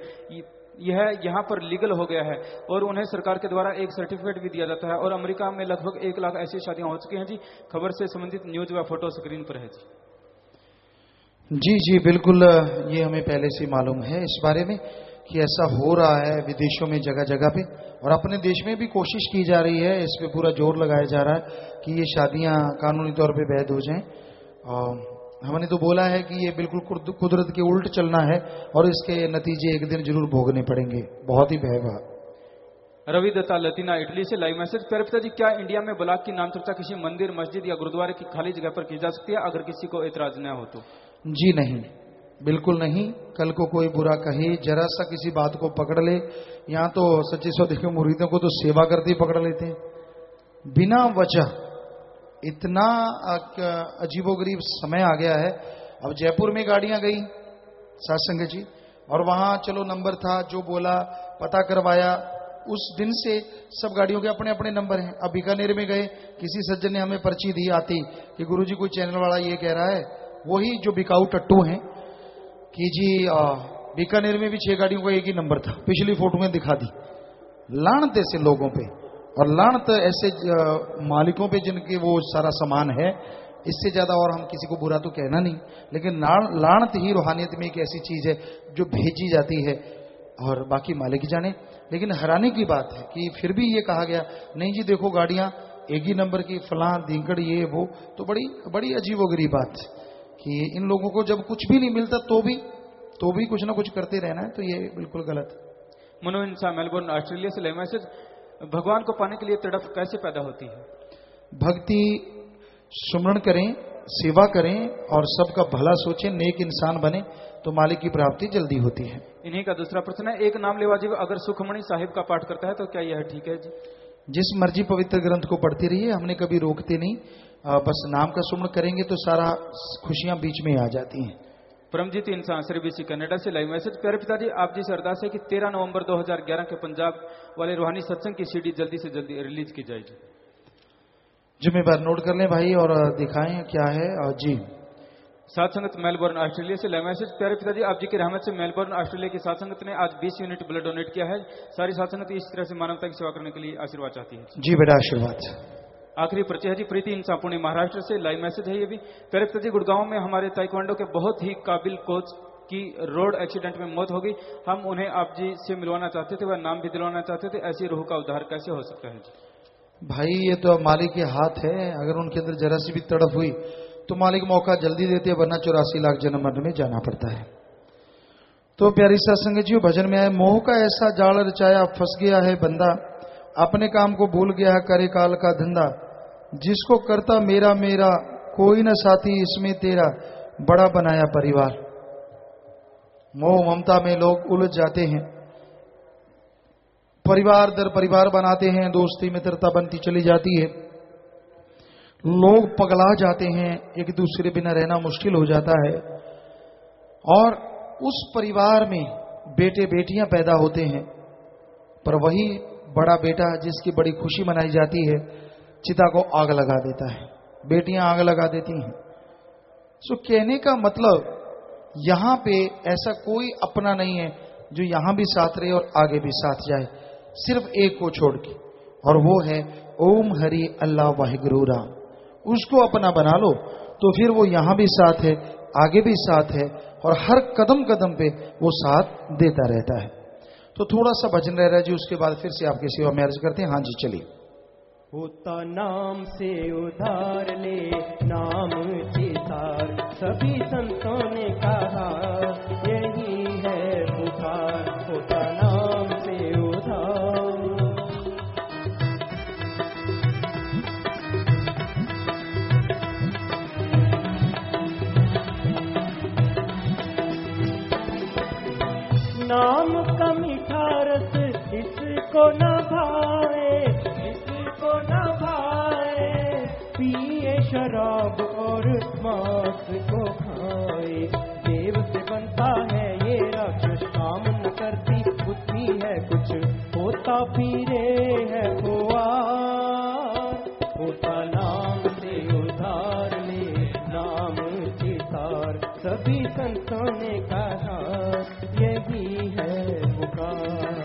यह यहाँ पर लीगल हो गया है और उन्हें सरकार के द्वारा एक सर्टिफिकेट भी दिया जाता है और अमेरिका में लगभग 1 लाख ऐसी शादियां हो चुकी हैं जी। खबर से संबंधित न्यूज व फोटो स्क्रीन पर है जी। जी जी बिल्कुल, ये हमें पहले से मालूम है इस बारे में कि ऐसा हो रहा है विदेशों में जगह जगह पे, और अपने देश में भी कोशिश की जा रही है, इस पे पूरा जोर लगाया जा रहा है कि ये शादियां कानूनी तौर पे वैध हो जाएं। हमने तो बोला है कि ये बिल्कुल कुदरत के उल्ट चलना है और इसके नतीजे एक दिन जरूर भोगने पड़ेंगे। बहुत ही भयावह। रवि दत्ता लतीना इटली से लाइव मैसेज। प्यारे पिताजी, क्या इंडिया में बलाक की नाम चर्चा किसी मंदिर, मस्जिद या गुरुद्वारे की खाली जगह पर की जा सकती है अगर किसी को एतराज न हो तो? जी नहीं, बिल्कुल नहीं। कल को कोई बुरा कहे, जरा सा किसी बात को पकड़ ले, यहाँ तो सच्चे सौदे के मुरीदों को तो सेवा करते ही पकड़ लेते हैं बिना वजह। इतना अजीबोगरीब समय आ गया है। अब जयपुर में गाड़ियां गई सासंग जी, और वहां चलो नंबर था, जो बोला पता करवाया, उस दिन से सब गाड़ियों के अपने अपने नंबर हैं। अब बीकानेर में गए, किसी सज्जन ने हमें पर्ची दी आती कि गुरुजी कोई चैनल वाला ये कह रहा है, वही जो बिकाऊ टट्टू हैं कि जी बीकानेर में भी 6 गाड़ियों का एक ही नंबर था। पिछली फोटो में दिखा दी। लानत ऐसे लोगों पे, और लानत ऐसे मालिकों पे जिनके वो सारा सामान है। इससे ज्यादा और हम किसी को बुरा तो कहना नहीं, लेकिन लानत ही रूहानियत में एक ऐसी चीज है जो भेजी जाती है और बाकी मालिक जाने। लेकिन हैरानी की बात है कि फिर भी ये कहा गया नहीं जी देखो गाड़ियां एक ही नंबर की, फलां दींकड़ ये वो, तो बड़ी बड़ी अजीबोगरीब बात कि इन लोगों को जब कुछ भी नहीं मिलता तो भी कुछ ना कुछ करते रहना है, तो ये बिल्कुल गलत। मनो इंसान मेलबोर्न ऑस्ट्रेलिया से ले मैसेज। भगवान को पाने के लिए तड़प कैसे पैदा होती है? भक्ति, सुमरण करें, सेवा करें और सबका भला सोचें, नेक इंसान बने तो मालिक की प्राप्ति जल्दी होती है। इन्हीं का दूसरा प्रश्न है। एक नाम लेवा जीव अगर सुखमणि साहिब का पाठ करता है तो क्या यह ठीक है जी? जिस मर्जी पवित्र ग्रंथ को पढ़ती रहिए, हमने कभी रोकते नहीं। बस नाम का सुमरण करेंगे तो सारा खुशियां बीच में आ जाती हैं। परमजीत इंसान श्रीबीसी कनाडा से लाइव मैसेज। प्यारे पिताजी, आप जी से अरदास है कि 13 नवंबर 2011 के पंजाब वाले रूहानी सत्संग की सीडी जल्दी से जल्दी रिलीज की जाएगी। जिम्मेदार नोट कर लें भाई और दिखाएं क्या है। जी सात संगत मेलबोर्न ऑस्ट्रेलिया से लाइव मैसेज। प्यारे पिताजी, आप जी की रहमत से मेलबोर्न ऑस्ट्रेलिया की सात संगत ने आज 20 यूनिट ब्लड डोनेट किया है। सारी सात संगत इस तरह से मानवता की सेवा करने के लिए आशीर्वाद चाहती है। जी बेटा आशीर्वाद। आखिरी परिचय है जी प्रीति इंसान पुणे महाराष्ट्र से लाइव मैसेज है ये भी। प्यारे पिताजी, गुड़गांव में हमारे ताइक्वांडो के बहुत ही काबिल कोच की रोड एक्सीडेंट में मौत हो गई। हम उन्हें आप जी से मिलवाना चाहते थे, वह नाम भी दिलवाना चाहते थे। ऐसी रूह का उद्धार कैसे हो सकता है जी? भाई ये तो मालिक के हाथ है। अगर उनके अंदर जरा सी भी तड़प हुई तो मालिक मौका जल्दी देते, वरना 84 लाख जन्म मरण में जाना पड़ता है। तो प्यारी सत्संग जी, भजन में आए, मोह का ऐसा जाल रचाया फंस गया है बंदा, अपने काम को भूल गया है करे काल का धंधा, जिसको करता मेरा मेरा कोई न साथी इसमें तेरा, बड़ा बनाया परिवार। मोह ममता में लोग उलझ जाते हैं, परिवार दर परिवार बनाते हैं, दोस्ती मित्रता बनती चली जाती है, लोग पगला जाते हैं, एक दूसरे बिना रहना मुश्किल हो जाता है। और उस परिवार में बेटे बेटियां पैदा होते हैं, पर वही बड़ा बेटा जिसकी बड़ी खुशी मनाई जाती है चिता को आग लगा देता है, बेटियां आग लगा देती हैं। सो कहने का मतलब यहां पे ऐसा कोई अपना नहीं है जो यहां भी साथ रहे और आगे भी साथ जाए, सिर्फ एक को छोड़ के, और वो है ओम हरि अल्लाह वाहिगुरु राम। उसको अपना बना लो तो फिर वो यहां भी साथ है, आगे भी साथ है, और हर कदम कदम पे वो साथ देता रहता है। तो थोड़ा सा भजन रह रहा है जी, उसके बाद फिर से आपकी सेवा में अर्ज करते हैं। हाँ जी चलिए। होता नाम से उधार ले नाम चितार, सभी संतों ने कहा यही है पुकार। होता नाम से उधार, नाम का मीठा रस इसको न भाए, इसको न भाए, पिए शराब और मांस को खाए। देव से बनता है ये राक्षस, काम न करती बुद्धि है कुछ, होता फिरे है खुआर। होता नाम से उधार ले नाम चितार, सभी संतों ने कहा यही है पुकार।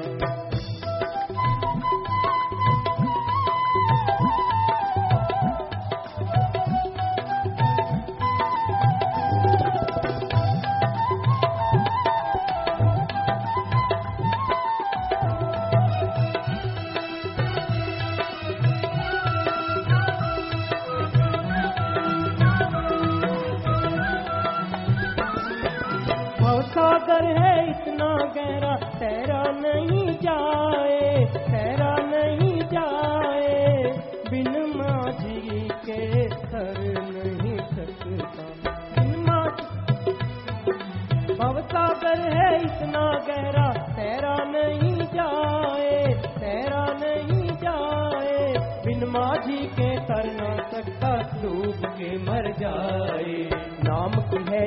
भवसागर है इतना गहरा, तैरा नहीं जाए, तैरा नहीं जाए, बिन माझी के सर नहीं सकता। भवसागर है इतना गहरा, तैरा नहीं जाए, तैरा नहीं जाए, बिन माझी के तर न सकता, डूब के मर जाए। नाम की है